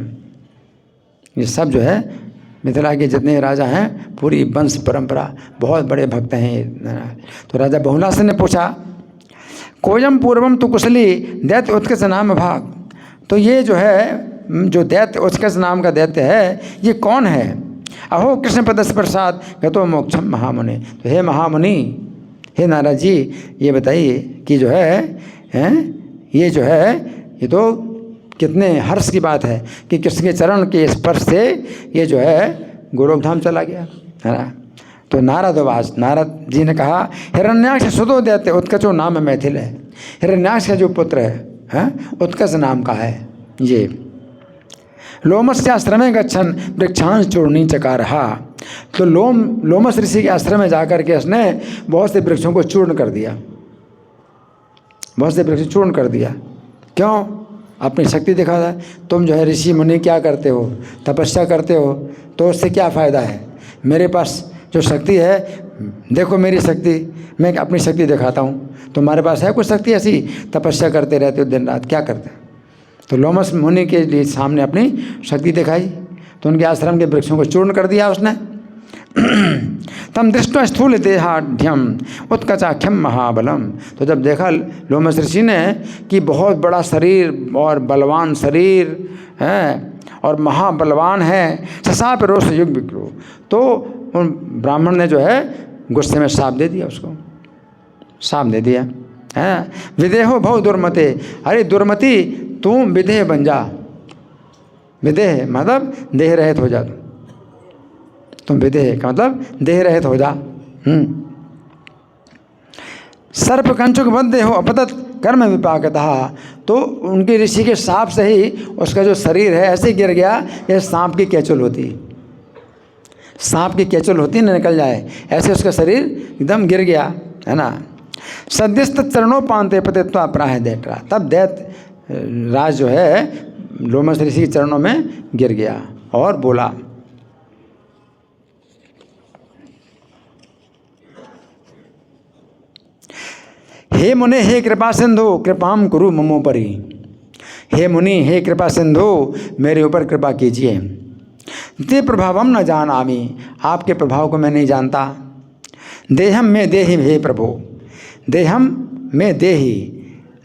ये सब जो है मिथिला के जितने राजा हैं, पूरी वंश परंपरा बहुत बड़े भक्त हैं ये। तो राजा बहुलास्व ने पूछा, कोयम पूर्वम तो कुशली दैत्य उत्कर्ष नाम भाग। तो ये जो है, जो दैत्य उत्कर्ष नाम का दैत्य है, ये कौन है? अहो कृष्ण पदस्य प्रसाद गतो मोक्षम महामुनि। तो हे महामुनि, हे नारद जी, ये बताइए कि जो है ये जो है, ये तो कितने हर्ष की बात है कि कृष्ण के चरण के स्पर्श से ये जो है गोलोकधाम चला गया, है ना। तो नारद जी ने कहा, हिरण्याक्ष सुतो दैत्य उत्कचो नाम मैथिल है। हिरण्याक्ष का जो पुत्र है उत्कच नाम का है ये। लोमस के आश्रम में गच्छन वृक्षांश चूर्णी चका रहा। तो लोमस ऋषि के आश्रम में जाकर के उसने बहुत से वृक्षों को चूर्ण कर दिया, बहुत से वृक्ष चूर्ण कर दिया। क्यों? अपनी शक्ति दिखाता है। तुम जो है ऋषि मुनि क्या करते हो? तपस्या करते हो, तो उससे क्या फ़ायदा है? मेरे पास जो शक्ति है, देखो मेरी शक्ति, मैं अपनी शक्ति दिखाता हूँ। तुम्हारे पास है कुछ शक्ति ऐसी? तपस्या करते रहते हो दिन रात, क्या करते? तो लोमस मुनि के लिए सामने अपनी शक्ति दिखाई, तो उनके आश्रम के वृक्षों को चूर्ण कर दिया उसने। तम दृष्टि स्थूल देहाढ्यम उत्कचाख्यम महाबलम। तो जब देखा लोमस ऋषि ने कि बहुत बड़ा शरीर और बलवान शरीर है और महाबलवान है, ससाप रोष युग विक्रो। तो उन ब्राह्मण ने जो है गुस्से में साप दे दिया, उसको साप दे दिया है। विदेहो भव दुर्मते। अरे दुर्मति, तू विदेह बन जा। विदेह मतलब देह रहित हो जा। तुम विदेह का मतलब देह रहित हो जा। सर्प कंचुक बद्ध हो अपतत कर्म विपाकतः। तो उनके ऋषि के सांप से ही उसका जो शरीर है ऐसे गिर गया जैसे सांप की केचुल होती, सांप की केचुल होती ना, निकल जाए, ऐसे उसका शरीर एकदम गिर गया, है ना। सद्यस्त चरणों पानते पतित्वा प्राह दैत्रा। तब दैत्य राज जो है लोमस ऋषि के चरणों में गिर गया और बोला, हे मुने, हे कृपा सिंधु कृपाम कुरु ममोपरि। हे मुनि, हे कृपा सिंधु मेरे ऊपर कृपा कीजिए। ते प्रभावम न जानामि। आपके प्रभाव को मैं नहीं जानता। देहम में देहि हे प्रभु। देहम में देहि,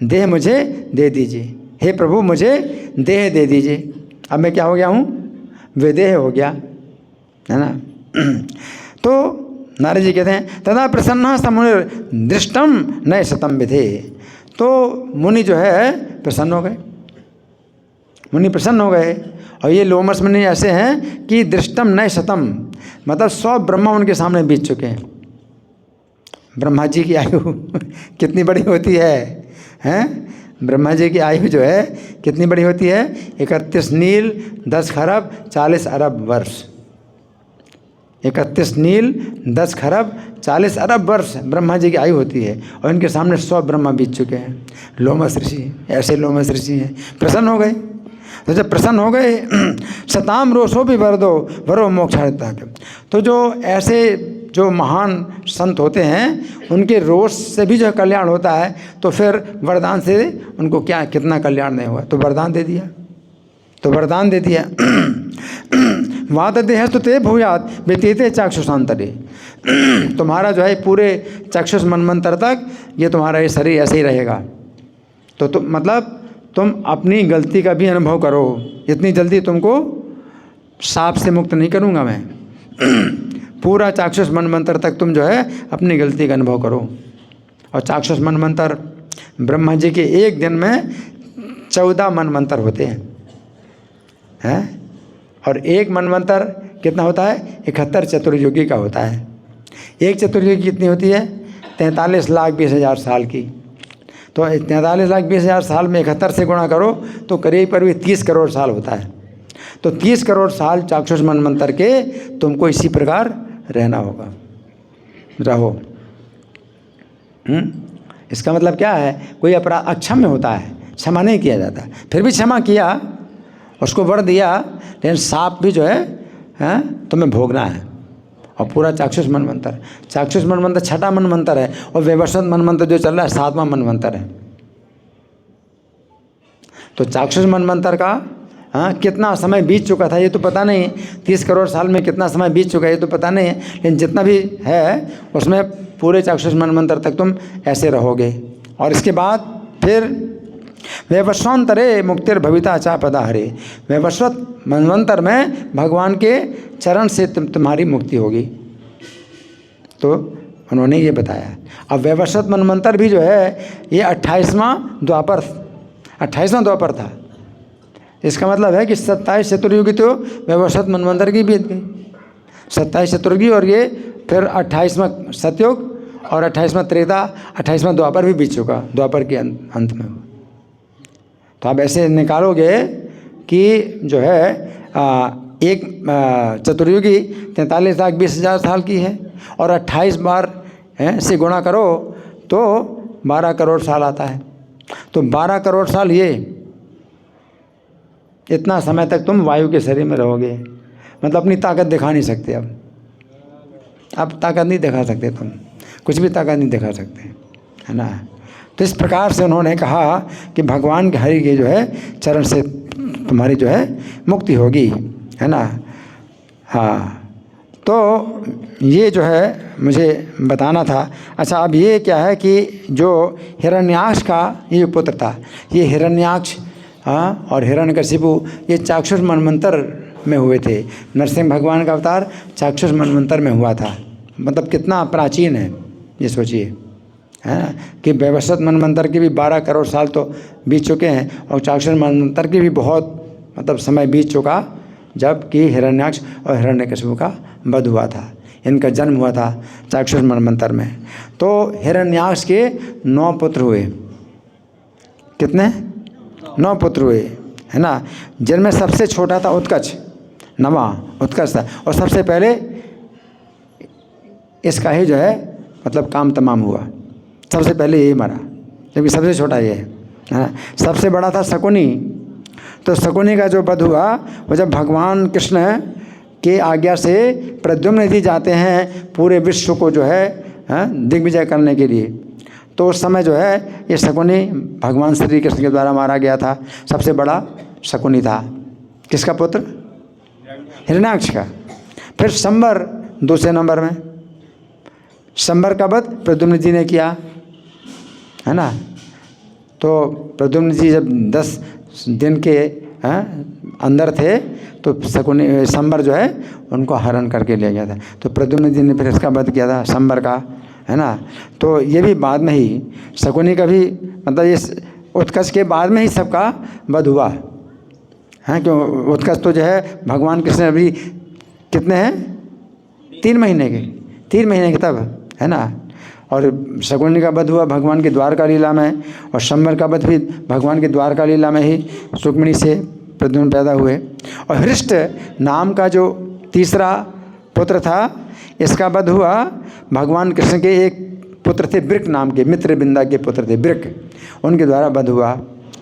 देह मुझे दे दीजिए। हे प्रभु मुझे देह दे दीजिए। अब मैं क्या हो गया हूँ? विदेह हो गया, है ना। तो नारद जी कहते हैं, तदा प्रसन्न समुनि दृष्टम नय शतम विधे। तो मुनि जो है प्रसन्न हो गए, मुनि प्रसन्न हो गए। और ये लोमस मुनि ऐसे हैं कि दृष्टम नय शतम मतलब 100 ब्रह्मा उनके सामने बीत चुके हैं। ब्रह्मा जी की आयु कितनी बड़ी होती है, हैं? ब्रह्मा जी की आयु जो है कितनी बड़ी होती है? 31 नील 10 खरब 40 अरब वर्ष। 31 नील 10 खरब 40 अरब वर्ष ब्रह्मा जी की आयु होती है, और इनके सामने 100 ब्रह्मा बीत चुके हैं। लोमस ऋषि, ऐसे लोमस ऋषि हैं, प्रसन्न हो गए। तो जब प्रसन्न हो गए, सताम रोषो भी वर दो वरो मोक्षार्था। तो जो ऐसे जो महान संत होते हैं उनके रोष से भी जो कल्याण होता है, तो फिर वरदान से उनको क्या कितना कल्याण नहीं हुआ, तो वरदान दे दिया, तो वरदान दे दिया। वाद देहस्तु ते भूयात व्यतीते चाक्षुषांतरे। तुम्हारा जो है पूरे चक्षुष मनमंत्र तक ये तुम्हारा ये शरीर ऐसे ही रहेगा। तो तुम मतलब तुम अपनी गलती का भी अनुभव करो। इतनी जल्दी तुमको सांप से मुक्त नहीं करूँगा मैं। पूरा चाक्षुष मनमंत्र तक तुम जो है अपनी गलती का अनुभव करो। और चाक्षुष मनमंत्र ब्रह्मा जी के एक दिन में 14 मनमंत्र होते हैं। और एक मनमंत्र कितना होता है? 71 चतुर्युगी का होता है। एक चतुर्युगी कितनी होती है? 43,20,000 साल की। तो 43,20,000 साल में 71 से गुणा करो तो करीब 30 करोड़ साल होता है। तो 30 करोड़ साल चाक्षुष मनमंत्र के तुमको इसी प्रकार रहना होगा। रहो। इसका मतलब क्या है, कोई अपराध अक्षम्य होता है, क्षमा नहीं किया जाता, फिर भी क्षमा किया, उसको वर दिया, लेकिन साप भी जो है तुम्हें भोगना है। और पूरा चाक्षुष मनमंत्र, चाक्षुष मनमंत्र छठा मनमंत्र है, और व्यवस्थित मनमंत्र जो चल रहा है 7वां मनमंत्र है। तो चाक्षुष मनमंत्र का कितना समय बीत चुका था ये तो पता नहीं, 30 करोड़ साल में कितना समय बीत चुका है ये तो पता नहीं है, लेकिन जितना भी है उसमें पूरे चाक्षुष मनमंत्र तक तुम ऐसे रहोगे। और इसके बाद फिर वैवस्वांतरे मुक्तिर भविता चा पदा हरे, वैवस्वत मनमंत्र में भगवान के चरण से तुम्हारी मुक्ति होगी। तो उन्होंने ये बताया। अब वैवस्वत मनमंत्र भी जो है ये 28वां द्वापर था। इसका मतलब है कि 27 चतुर्युगी तो व्यवस्थित मनमंत्र की बीत गई, 27 चतुर्युगी, और ये फिर 28वां सतयुग और 28वां त्रेता, 28वां द्वापर भी बीत चुका, द्वापर के अंत में। तो आप ऐसे निकालोगे कि जो है एक चतुर्युगी 43,20,000 साल की है, और 28 बार से गुणा करो तो 12 करोड़ साल आता है। तो 12 करोड़ साल ये इतना समय तक तुम वायु के शरीर में रहोगे, मतलब अपनी ताकत दिखा नहीं सकते। अब ताकत नहीं दिखा सकते, तुम कुछ भी ताकत नहीं दिखा सकते, है ना। तो इस प्रकार से उन्होंने कहा कि भगवान के हरि के जो है चरण से तुम्हारी जो है मुक्ति होगी, है ना। हाँ, तो ये जो है मुझे बताना था। अच्छा, अब ये क्या है कि जो हिरण्याक्ष का ये पुत्र था, ये हिरण्याक्ष और हिरण्यकशिपु ये चाक्षुष मनमंत्र में हुए थे। नरसिंह भगवान का अवतार चाक्षुष मनमंत्र में हुआ था, मतलब कितना प्राचीन है ये सोचिए, है ना। कि व्यवस्थित मनमंत्र के भी 12 करोड़ साल तो बीत चुके हैं, और चाक्षुष मनमंत्र की भी बहुत मतलब समय बीत चुका, जबकि हिरण्याक्ष और हिरण्यकशिपु का वध हुआ था, इनका जन्म हुआ था चाक्षुष मनमंत्र में। तो हिरण्याक्ष के 9 पुत्र हुए। कितने? 9 पुत्र हुए, है ना। जिनमें सबसे छोटा था उत्कच, 9वां उत्कच था, और सबसे पहले इसका ही जो है मतलब काम तमाम हुआ, सबसे पहले यही मरा, क्योंकि सबसे छोटा ये है ना। सबसे बड़ा था शकुनी। तो शकुनी का जो वध हुआ वो जब भगवान कृष्ण के आज्ञा से प्रद्युम्न जी जाते हैं पूरे विश्व को जो है दिग्विजय करने के लिए, तो उस समय जो है ये शकुनी भगवान श्री कृष्ण के द्वारा मारा गया था। सबसे बड़ा शकुनी था। किसका पुत्र? हिरण्याक्ष का। फिर शंबर दूसरे नंबर में, शंबर का वध प्रद्युम्न जी ने किया, है ना। तो प्रद्युम्न जी जब 10 दिन के अंदर थे तो शकुनी शंबर जो है उनको हरण करके ले गया था। तो प्रद्युम्न जी ने फिर इसका वध किया था शंबर का, है ना। तो ये भी बाद में ही शकुनी का भी मतलब इस उत्कच के बाद में ही सबका वध हुआ है। क्यों? उत्कच तो जो है भगवान कृष्ण अभी कितने हैं? 3 महीने के तब, है ना। और शकुनी का वध हुआ भगवान के द्वारका लीला में, और शंबर का वध भी भगवान के द्वारका लीला में ही रुक्मिणी से प्रद्युम्न पैदा हुए। और हृष्ट नाम का जो तीसरा पुत्र था, इसका वध हुआ भगवान कृष्ण के एक पुत्र थे वृक नाम के, मित्रविंदा के पुत्र थे वृक, उनके द्वारा वध हुआ।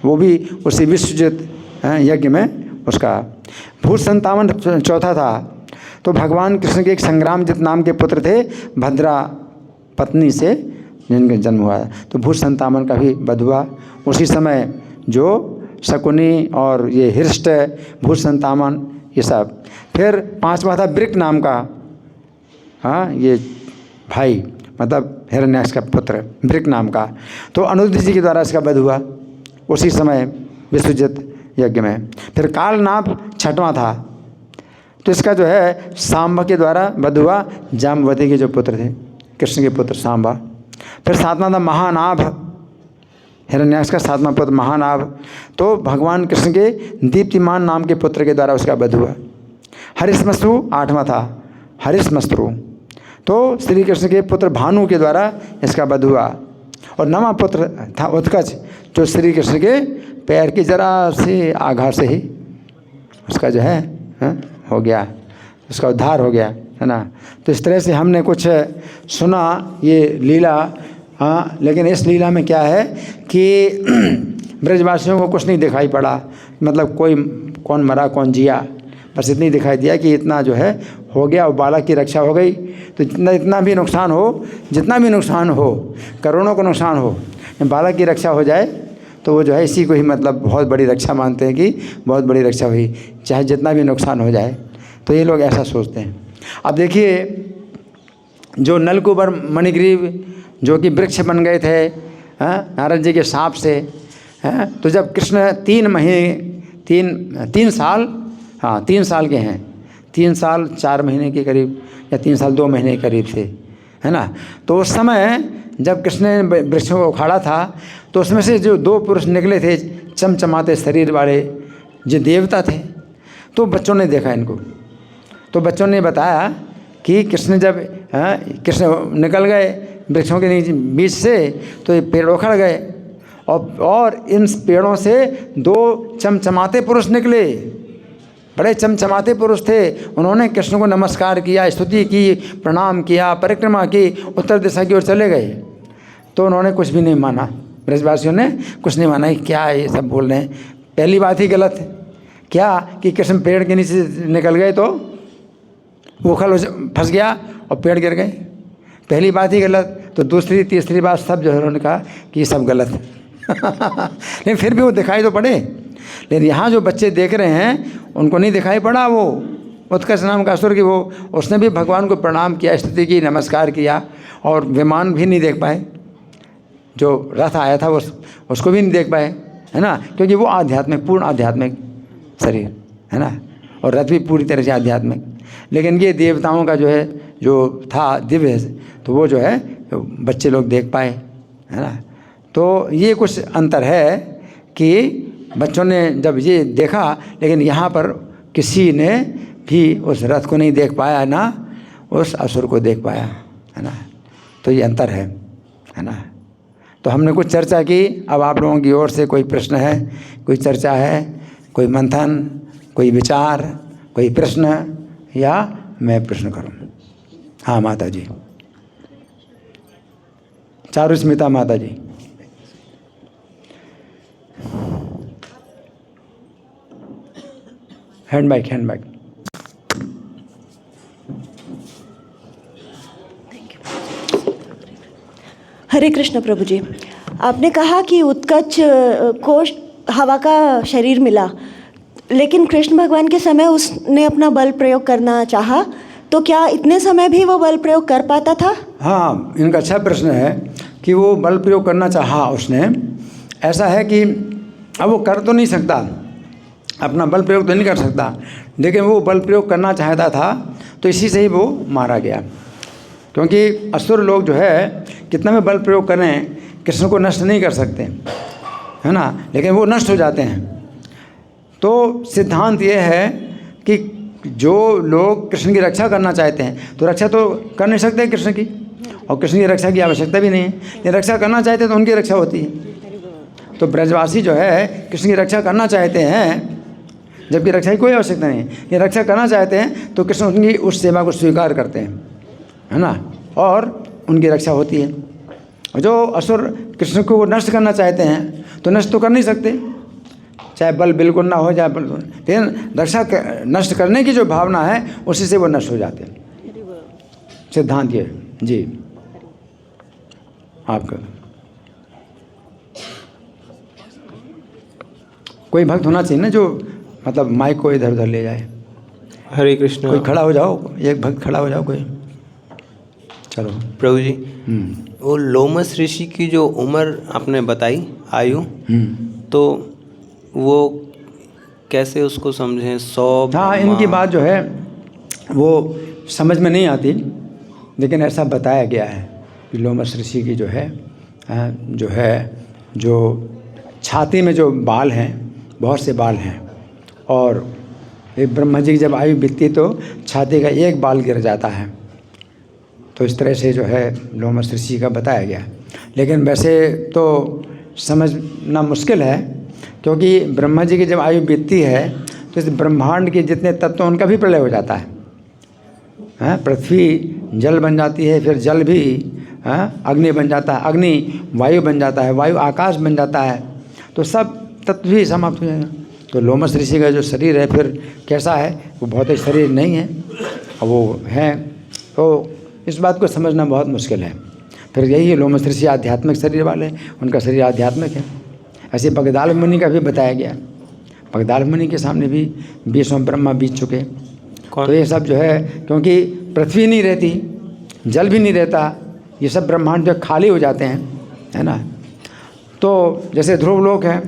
वो भी उसी विश्वजित यज्ञ में उसका। भूत संतावन चौथा था। तो भगवान कृष्ण के एक संग्रामजित नाम के पुत्र थे भद्रा पत्नी से जिनका जन्म हुआ। तो भूत संतावन का भी वध हुआ उसी समय, जो शकुनी और ये हृष्ट भूत संतावन ये सब। फिर 5वां था वृक नाम का, ये भाई मतलब हिरण्याक्ष का पुत्र वृक नाम का। तो अनुरुद्ध जी के द्वारा इसका वध हुआ उसी समय विश्वजित यज्ञ में। फिर कालनाभ 6वां था। तो इसका जो है सांबा के द्वारा वध हुआ, जामवती के जो पुत्र थे कृष्ण के पुत्र सांबा। फिर 7वां था महानाभ, हिरण्याक्ष का 7वां पुत्र महानाभ। तो भगवान कृष्ण के दीप्तिमान नाम के पुत्र के द्वारा उसका वध हुआ। हरिश्मश्रु 8वां था, हरिश्मश्रु। तो श्री कृष्ण के पुत्र भानु के द्वारा इसका वध हुआ। और 9वां पुत्र था उत्कच, जो श्री कृष्ण के पैर की जरा से आघात से ही उसका जो है हो गया, उसका उद्धार हो गया। है ना। तो इस तरह से हमने कुछ सुना ये लीला। हाँ, लेकिन इस लीला में क्या है कि ब्रजवासियों को कुछ नहीं दिखाई पड़ा, मतलब कोई कौन मरा कौन जिया, बस इतनी दिखाई दिया कि इतना जो है हो गया और बालक की रक्षा हो गई। तो इतना भी नुकसान हो, जितना भी नुकसान हो, करोड़ों का नुकसान हो, बालक की रक्षा हो जाए तो वो जो है इसी को ही मतलब बहुत बड़ी रक्षा मानते हैं कि बहुत बड़ी रक्षा हुई, चाहे जितना भी नुकसान हो जाए। तो ये लोग ऐसा सोचते हैं। अब देखिए, जो नलकूबर मणिग्रीव जो कि वृक्ष बन गए थे नारद जी के शाप से, तो जब कृष्ण 3 साल, हाँ 3 साल के हैं, 3 साल 4 महीने के करीब या 3 साल 2 महीने के करीब थे, है ना। तो उस समय जब कृष्ण ने वृक्षों को उखाड़ा था तो उसमें से जो 2 पुरुष निकले थे चमचमाते शरीर वाले, जो देवता थे। तो बच्चों ने देखा इनको, तो बच्चों ने बताया कि कृष्ण जब कृष्ण निकल गए वृक्षों के बीच से तो ये पेड़ उखड़ गए और इन पेड़ों से 2 चमचमाते पुरुष निकले, बड़े चमचमाते पुरुष थे। उन्होंने कृष्ण को नमस्कार किया, स्तुति की, प्रणाम किया, परिक्रमा की, उत्तर दिशा की ओर चले गए। तो उन्होंने कुछ भी नहीं माना, ब्रजवासियों ने कुछ नहीं माना कि क्या ये सब बोल रहे हैं। पहली बात ही गलत है क्या कि कृष्ण पेड़ के नीचे निकल गए तो उखल फंस गया और पेड़ गिर गए, पहली बात ही गलत। तो दूसरी तीसरी बात सब जो है उन्होंने कहा कि ये सब गलत है। लेकिन फिर भी वो दिखाई तो पड़े। लेकिन यहाँ जो बच्चे देख रहे हैं उनको नहीं दिखाई पड़ा। वो उत्कर्ष नाम का असुर की वो उसने भी भगवान को प्रणाम किया, स्तुति की, नमस्कार किया और विमान भी नहीं देख पाए, जो रथ आया था उसको भी नहीं देख पाए, है ना, क्योंकि वो आध्यात्मिक, पूर्ण आध्यात्मिक शरीर है ना, और रथ भी पूरी तरह से आध्यात्मिक। लेकिन ये देवताओं का जो है जो था दिव्य, तो वो जो है तो बच्चे लोग देख पाए, है ना। तो ये कुछ अंतर है कि बच्चों ने जब ये देखा, लेकिन यहाँ पर किसी ने भी उस रथ को नहीं देख पाया, ना उस असुर को देख पाया, है ना। तो ये अंतर है ना। तो हमने कुछ चर्चा की। अब आप लोगों की ओर से कोई प्रश्न है, कोई चर्चा है, कोई मंथन, कोई विचार, कोई प्रश्न, या मैं प्रश्न करूं? हाँ माता जी, चारुस्मिता माता जी। Hand mic. हरे कृष्ण प्रभु जी, आपने कहा कि उत्कच को हवा का शरीर मिला, लेकिन कृष्ण भगवान के समय उसने अपना बल प्रयोग करना चाहा, तो क्या इतने समय भी वो बल प्रयोग कर पाता था? हाँ, इनका अच्छा प्रश्न है कि वो बल प्रयोग करना चाहा उसने। ऐसा है कि अब वो कर तो नहीं सकता, अपना बल प्रयोग तो नहीं कर सकता, लेकिन वो बल प्रयोग करना चाहता था, तो इसी से ही वो मारा गया। क्योंकि असुर लोग जो है कितना भी बल प्रयोग करें कृष्ण को नष्ट नहीं कर सकते, है ना, लेकिन वो नष्ट हो जाते हैं। तो सिद्धांत ये है कि जो लोग कृष्ण की रक्षा करना चाहते हैं तो रक्षा तो कर नहीं सकते कृष्ण की, और कृष्ण की रक्षा की आवश्यकता भी नहीं है। ये रक्षा करना चाहते हैं तो उनकी रक्षा होती है। तो ब्रजवासी जो है कृष्ण की रक्षा करना चाहते हैं, जबकि रक्षा की कोई आवश्यकता नहीं है। ये रक्षा करना चाहते हैं तो कृष्ण उनकी उस सेवा को स्वीकार करते हैं, है ना, और उनकी रक्षा होती है। जो असुर कृष्ण को नष्ट करना चाहते हैं तो नष्ट तो कर नहीं सकते, चाहे बल बिल्कुल ना हो जाए, लेकिन रक्षा नष्ट करने की जो भावना है उसी से वो नष्ट हो जाते हैं। सिद्धांत ये जी आपका। कोई भक्त होना चाहिए ना जो मतलब माइक को इधर उधर ले जाए। हरे कृष्ण। कोई खड़ा हो जाओ, एक भक्त खड़ा हो जाओ कोई। चलो प्रभु जी, वो लोमस ऋषि की जो उम्र आपने बताई, आयु, तो वो कैसे उसको समझें? 100। हाँ, इनकी बात जो है वो समझ में नहीं आती, लेकिन ऐसा बताया गया है कि लोमस ऋषि की जो छाती में जो बाल हैं, बहुत से बाल हैं, और एक ब्रह्मा जी की जब आयु बीतती तो छाती का एक बाल गिर जाता है। तो इस तरह से जो है लोमस ऋषि का बताया गया। लेकिन वैसे तो समझना मुश्किल है, क्योंकि ब्रह्मा जी की जब आयु बीतती है तो इस ब्रह्मांड के जितने तत्व उनका भी प्रलय हो जाता है। पृथ्वी जल बन जाती है, फिर जल भी अग्नि बन जाता है, अग्नि वायु बन जाता है, वायु आकाश बन जाता है, तो सब तत्व ही समाप्त हो जाएगा। तो लोमस ऋषि का जो शरीर है फिर कैसा है, वो भौतिक शरीर नहीं है, वो है, तो इस बात को समझना बहुत मुश्किल है। फिर यही है लोमस ऋषि आध्यात्मिक शरीर वाले, उनका शरीर आध्यात्मिक है। ऐसे बगदाल मुनि का भी बताया गया, बगदाल मुनि के सामने भी 20 ब्रह्मा बीत चुके। तो ये सब जो है, क्योंकि पृथ्वी नहीं रहती, जल भी नहीं रहता, ये सब ब्रह्मांड जो खाली हो जाते हैं, है ना। तो जैसे ध्रुवलोक है,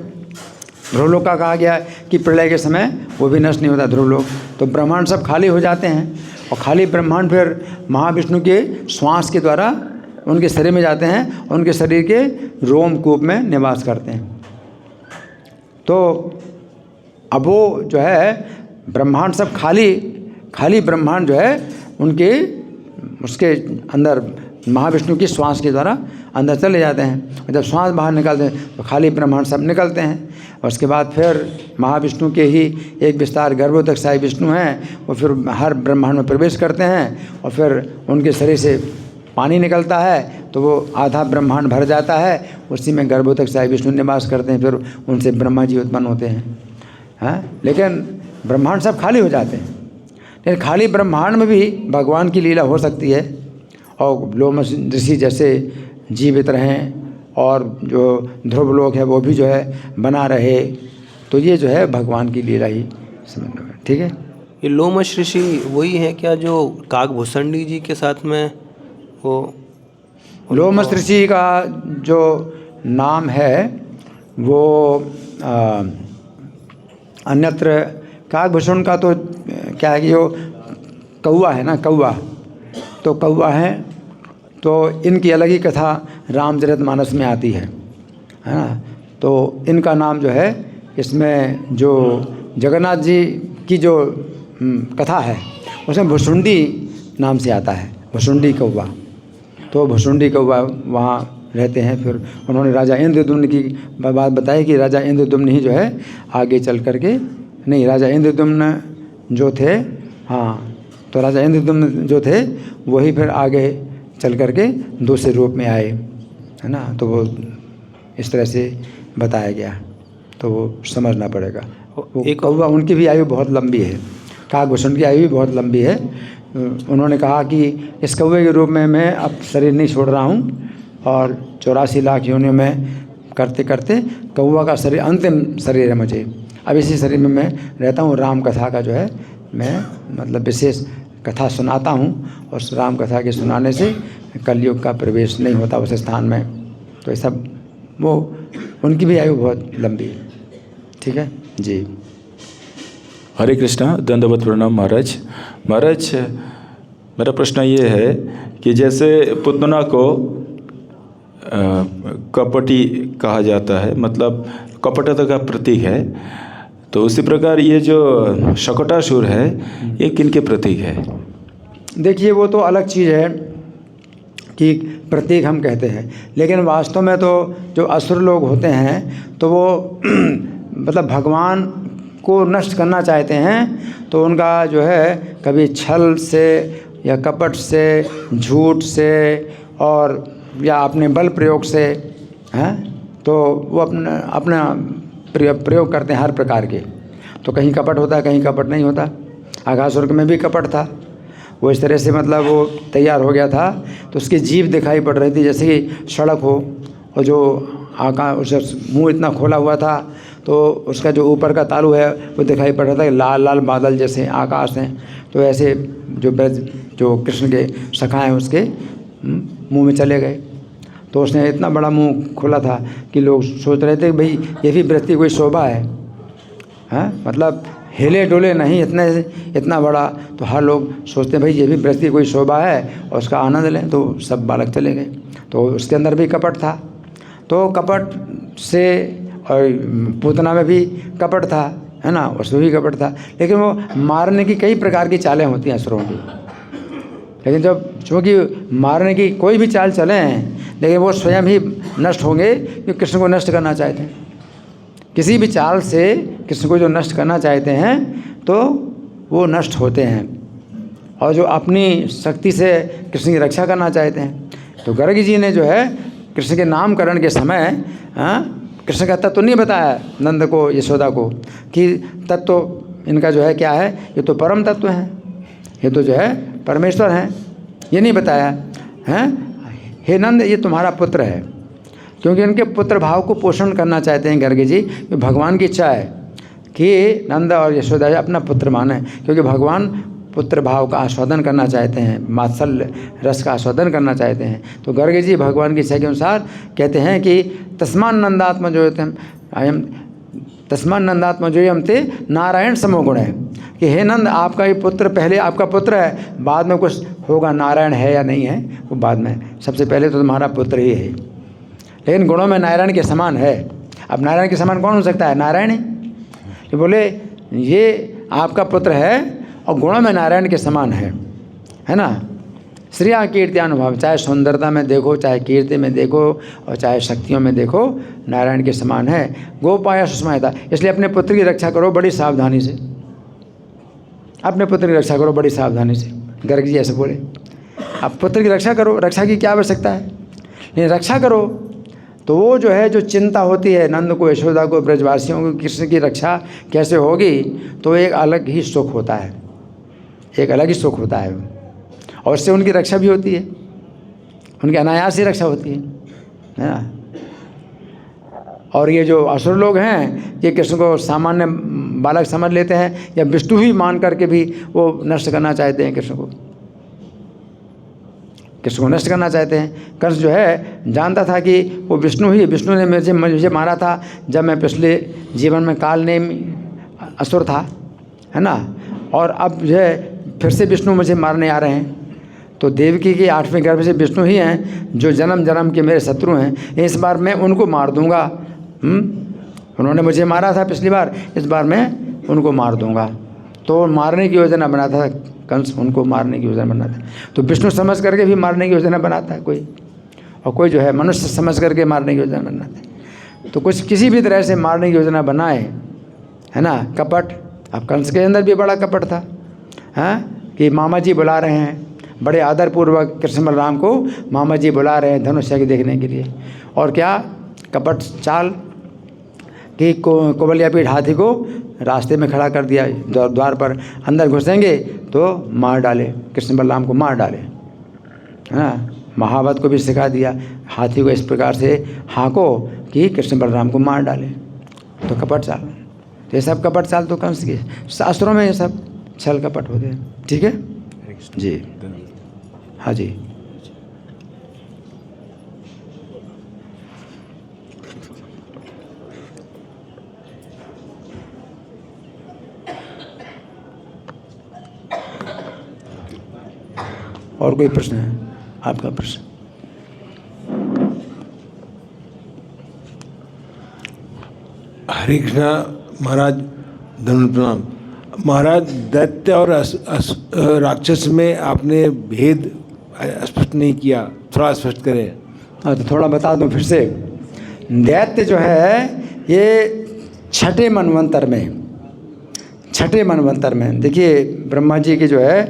ध्रुवलोक का कहा गया कि प्रलय के समय वो भी नष्ट नहीं होता ध्रुवलोक, तो ब्रह्मांड सब खाली हो जाते हैं, और खाली ब्रह्मांड फिर महाविष्णु के श्वास के द्वारा उनके शरीर में जाते हैं, उनके शरीर के रोमकूप में निवास करते हैं। तो अब वो जो है ब्रह्मांड सब खाली ब्रह्मांड जो है उनके उसके अंदर महाविष्णु की श्वास के द्वारा अंदर चले जाते हैं। जब श्वास बाहर निकलते हैं तो खाली ब्रह्मांड सब निकलते हैं, और उसके बाद फिर महाविष्णु के ही एक विस्तार गर्भोदकशाही विष्णु हैं, वो फिर हर ब्रह्मांड में प्रवेश करते हैं, और फिर उनके शरीर से पानी निकलता है, तो वो आधा ब्रह्मांड भर जाता है, उसी में गर्भोदकशाही विष्णु निवास करते हैं, फिर उनसे ब्रह्मा जी उत्पन्न होते हैं। लेकिन ब्रह्मांड सब खाली हो जाते हैं, लेकिन खाली ब्रह्मांड में भी भगवान की लीला हो सकती है, और लोमस ऋषि जैसे जीवित रहें, और जो ध्रुवलोक है वो भी जो है बना रहे, तो ये जो है भगवान की लीला ही समझ लो। ठीक है, ये लोमस ऋषि वही है क्या जो काकभूषणी जी के साथ में वो? लोमस ऋषि का जो नाम है वो अन्यत्र, काकभूषण का तो क्या है कि जो कौवा है ना, कौवा, तो कौवा है, तो इनकी अलग ही कथा रामचरितमानस में आती है ना। तो इनका नाम जो है, इसमें जो जगन्नाथ जी की जो कथा है उसमें भुसुंडी नाम से आता है, भुसुंडी कौवा। तो भुसुंडी कौवा वहाँ रहते हैं। फिर उन्होंने राजा इंद्रद्युम्न की बात बताई कि राजा इंद्रद्युम्न ही जो है आगे चल करके, नहीं, राजा इंद्रद्युम्न जो थे, हाँ, तो राजा इंद्रद्युम्न जो थे वही फिर आगे चल करके दूसरे रूप में आए, है ना। तो वो इस तरह से बताया गया, तो वो समझना पड़ेगा। एक कौवा, उनकी भी आयु बहुत लंबी है, काकभूषण की आयु भी बहुत लंबी है। उन्होंने कहा कि इस कौवे के रूप में मैं अब शरीर नहीं छोड़ रहा हूँ, और 84 लाख योनियों में करते करते कौवा का शरीर अंतिम शरीर है मुझे, अब इसी शरीर में मैं रहता हूँ। राम कथा का जो है मैं मतलब विशेष कथा सुनाता हूँ, और उस राम कथा के सुनाने से कलयुग का प्रवेश नहीं होता उस स्थान में। तो ये सब वो, उनकी भी आयु बहुत लंबी है। ठीक है जी। हरे कृष्णा, दंडवत प्रणाम महाराज। महाराज, मेरा प्रश्न ये है कि जैसे पुतना को कपटी कहा जाता है, मतलब कपटता का प्रतीक है, तो उसी प्रकार ये जो शकटासुर है ये किनके प्रतीक है? देखिए, वो तो अलग चीज़ है कि प्रतीक हम कहते हैं, लेकिन वास्तव में तो जो असुर लोग होते हैं तो वो मतलब भगवान को नष्ट करना चाहते हैं, तो उनका जो है कभी छल से या कपट से, झूठ से, और या अपने बल प्रयोग से, हैं, तो वो अपना प्रयोग करते हैं हर प्रकार के। तो कहीं कपट होता है, कहीं कपट नहीं होता। आकासुर में भी कपट था, वो इस तरह से मतलब वो तैयार हो गया था, तो उसकी जीभ दिखाई पड़ रही थी जैसे कि सड़क हो, और जो उसका मुंह इतना खोला हुआ था, तो उसका जो ऊपर का तालू है वो दिखाई पड़ रहा था, लाल लाल बादल जैसे आकाश हैं। तो ऐसे जो कृष्ण के सखा हैं उसके मुंह में चले गए। तो उसने इतना बड़ा मुंह खोला था कि लोग सोच रहे थे भाई ये भी व्रत की कोई शोभा है, मतलब हिले डोले नहीं, इतना बड़ा। तो हर लोग सोचते हैं भाई ये भी व्रत की कोई शोभा है और उसका आनंद लें। तो सब बालक चले गए। तो उसके अंदर भी कपट था, तो कपट से, और पूतना में भी कपट था, है ना, उसमें भी कपट था। लेकिन वो मारने की कई प्रकार की चालें होती हैं असुरों की, लेकिन जब चूँकि मारने की कोई भी चाल चले हैं, लेकिन वो स्वयं ही नष्ट होंगे क्योंकि कृष्ण को नष्ट करना चाहते हैं। किसी भी चाल से कृष्ण को जो नष्ट करना चाहते हैं तो वो नष्ट होते हैं। और जो अपनी शक्ति से कृष्ण की रक्षा करना चाहते हैं। तो गर्ग जी ने जो है कृष्ण के नामकरण के समय कृष्ण का तत्व नहीं बताया नंद को, यशोदा को, कि तत्व इनका जो है क्या है, ये तो परम तत्व है, ये तो जो है परमेश्वर हैं, ये नहीं बताया हैं। हे नंद, ये तुम्हारा पुत्र है, क्योंकि उनके पुत्र भाव को पोषण करना चाहते हैं गर्ग जी। भगवान की इच्छा है कि नंद और यशोदा अपना पुत्र माने, क्योंकि भगवान पुत्र भाव का आस्वादन करना चाहते हैं, मात्सल्य रस का आस्वादन करना चाहते हैं। तो गर्ग जी भगवान की इच्छा के अनुसार कहते हैं कि तस्मान नंदात्मजोयम अयम, तस्मान नंदात्मजोयम ते नारायण समोगुण है, कि हे नंद, आपका ये पुत्र पहले आपका पुत्र है, बाद में कुछ होगा, नारायण है या नहीं है वो बाद में, सबसे पहले तो तुम्हारा पुत्र ही है, लेकिन गुणों में नारायण के समान है। अब नारायण के समान कौन हो सकता है? नारायण ही। तो बोले ये आपका पुत्र है और गुणों में नारायण के समान है ना। श्रिया कीर्ति अनुभव, चाहे सुंदरता में देखो, चाहे कीर्ति में देखो, और चाहे शक्तियों में देखो, नारायण के समान है। गोपाया सुषमायता, इसलिए अपने पुत्र की रक्षा करो बड़ी सावधानी से, अपने पुत्र की रक्षा करो बड़ी सावधानी से। गर्ग जी ऐसे बोले, अब पुत्र की रक्षा करो, रक्षा की क्या आवश्यकता है, लेकिन रक्षा करो तो वो जो है, जो चिंता होती है नंद को, यशोदा को, ब्रजवासियों को, कृष्ण की रक्षा कैसे होगी, तो एक अलग ही सुख होता है, एक अलग ही सुख होता है, और उससे उनकी रक्षा भी होती है, उनकी अनायास ही रक्षा होती है ना। और ये जो असुर लोग हैं, ये कृष्ण को सामान्य बालक समझ लेते हैं, या विष्णु ही मान करके भी वो नष्ट करना चाहते हैं कृष्ण को, कृष्ण को नष्ट करना चाहते हैं। कंस जो है जानता था कि वो विष्णु ही, विष्णु ने मुझे मारा था जब मैं पिछले जीवन में काल ने असुर था, है ना, और अब जो है फिर से विष्णु मुझे मारने आ रहे हैं। तो देवकी के 8वें गर्भ से विष्णु ही हैं जो जन्म जन्म के मेरे शत्रु हैं, इस बार मैं उनको मार दूंगा। उन्होंने मुझे मारा था पिछली बार, इस बार मैं उनको मार दूंगा। तो मारने की योजना बनाता था कंस, उनको मारने की योजना बनाता है। तो विष्णु समझ करके भी मारने की योजना बनाता है कोई, और कोई जो है मनुष्य समझ करके मारने की योजना बनाता है। तो कुछ किसी भी तरह से मारने की योजना बनाए, है ना, कपट। अब कंस के अंदर भी बड़ा कपट था, हाँ, कि मामा जी बुला रहे हैं, बड़े आदरपूर्वक कृष्ण बलराम को मामा जी बुला रहे हैं धनुष यज्ञ देखने के लिए, और क्या कपट चाल कि कोबलियापीठ हाथी को रास्ते में खड़ा कर दिया, द्वार पर अंदर घुसेंगे तो मार डाले, कृष्ण बलराम को मार डाले, है ना। महावत को भी सिखा दिया हाथी को इस प्रकार से हाँको कि कृष्ण बलराम को मार डाले। तो कपट चाल, तो ये सब कपट चाल तो कंस की शास्त्रों में ये सब छल कपट होते हैं। ठीक है जी, हाँ जी। और कोई प्रश्न है? आपका प्रश्न? हरे कृष्णा महाराज, धन्यवाद प्रणाम महाराज। दैत्य और राक्षस में आपने भेद स्पष्ट नहीं किया, थोड़ा स्पष्ट करें। हाँ, तो थोड़ा बता दूं फिर से। दैत्य जो है ये छठे मनवंतर में, देखिए ब्रह्मा जी के जो है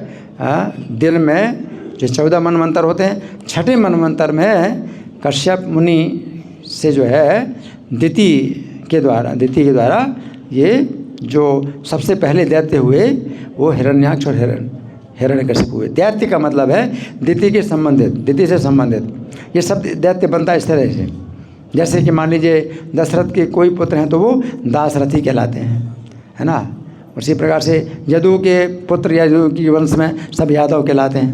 दिल में जो 14 मनवंतर होते हैं, छठे मनवंतर में कश्यप मुनि से जो है दिति के द्वारा ये जो सबसे पहले दैत्य हुए वो हिरण्याक्ष और हिरण्यकशिपु हुए। दैत्य का मतलब है दिति के संबंधित, दिति से संबंधित। ये सब दैत्य बनता है इस तरह से, जैसे कि मान लीजिए दशरथ के कोई पुत्र हैं तो वो दासरथी कहलाते हैं, है ना। उसी प्रकार से यदु के पुत्र या यदु के वंश में सब यादव कहलाते हैं,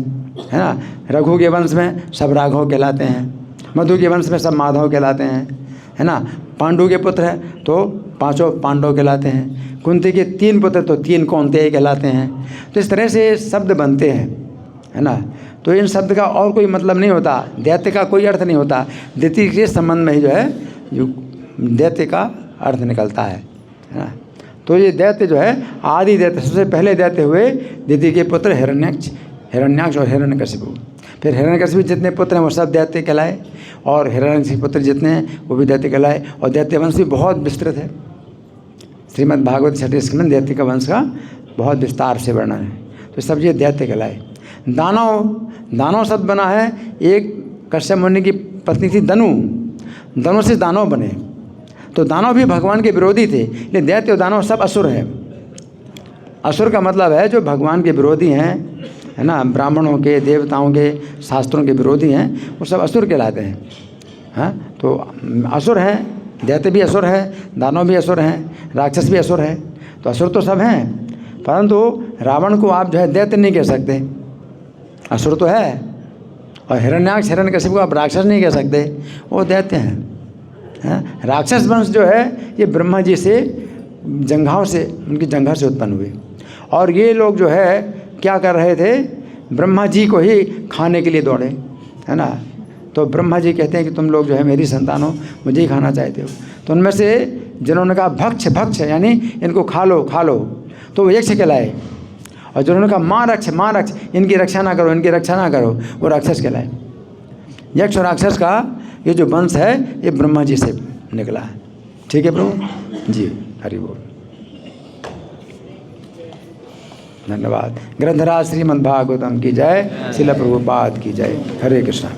है ना। रघु के वंश में सब राघव कहलाते हैं, मधु के वंश में सब माधव कहलाते हैं, है ना। पांडु के पुत्र हैं तो पांचों पांडव कहलाते हैं, कुंती के 3 पुत्र तो 3 कौन्तेय कहलाते हैं। तो इस तरह से शब्द बनते हैं, है ना। तो इन शब्द का और कोई मतलब नहीं होता, दैत्य का कोई अर्थ नहीं होता, दिति के संबंध में ही जो है जो दैत्य का अर्थ निकलता है ना। तो ये दैत्य जो है आदि दैत्य, सबसे पहले दैत्य हुए दिति के पुत्र हिरण्याक्ष और हिरण्यकशिपु। फिर हिरण्यकशिपु जितने पुत्र हैं वो सब दैत्य कहलाए, और हिरण्यकशिपु पुत्र जितने हैं वो भी दैत्य कहलाए। और दैत्य वंश भी बहुत विस्तृत है, श्रीमद् भागवत 6 स्कंद में दैत्य का वंश का बहुत विस्तार से वर्णन है। तो सब ये दैत्य कहलाए। दानव शब्द बना है, एक कश्यप मुनि की पत्नी थी दनु, दनु से दानव बने। तो दानव भी भगवान के विरोधी थे, लेकिन दैत्य और दानव सब असुर हैं। असुर का मतलब है जो भगवान के विरोधी हैं, है ना, ब्राह्मणों के, देवताओं के, शास्त्रों के विरोधी हैं, वो सब असुर कहलाते हैं। हाँ, तो असुर हैं, दैत्य भी असुर है, दानव भी असुर हैं, राक्षस भी असुर है। तो असुर तो सब हैं, परंतु रावण को आप जो है दैत्य नहीं कह सकते, असुर तो है। और हिरण्याक्ष हिरण्यकशिप को आप राक्षस नहीं कह सकते, वो दैत्य हैं। हाँ? राक्षस वंश जो है ये ब्रह्मा जी से जंघाओं से, उनकी जंघा से उत्पन्न हुए। और ये लोग जो है क्या कर रहे थे, ब्रह्मा जी को ही खाने के लिए दौड़े, है ना। तो ब्रह्मा जी कहते हैं कि तुम लोग जो है मेरी संतान हो, मुझे ही खाना चाहते हो। तो उनमें से जिन्होंने कहा भक्ष भक्ष, यानी इनको खा लो खा लो, तो वो यक्ष कहलाए। और जिन्होंने कहा माँ रक्ष, इनकी रक्षा ना करो, इनकी रक्षा ना करो, वो राक्षस कहलाए। यक्ष और राक्षस का ये जो वंश है ये ब्रह्मा जी से निकला है। ठीक है प्रभु जी, हरि बोल, धन्यवाद। ग्रंथराज श्रीमद् भागवतम की जय, श्रील प्रभुपाद की जय। हरे कृष्णा।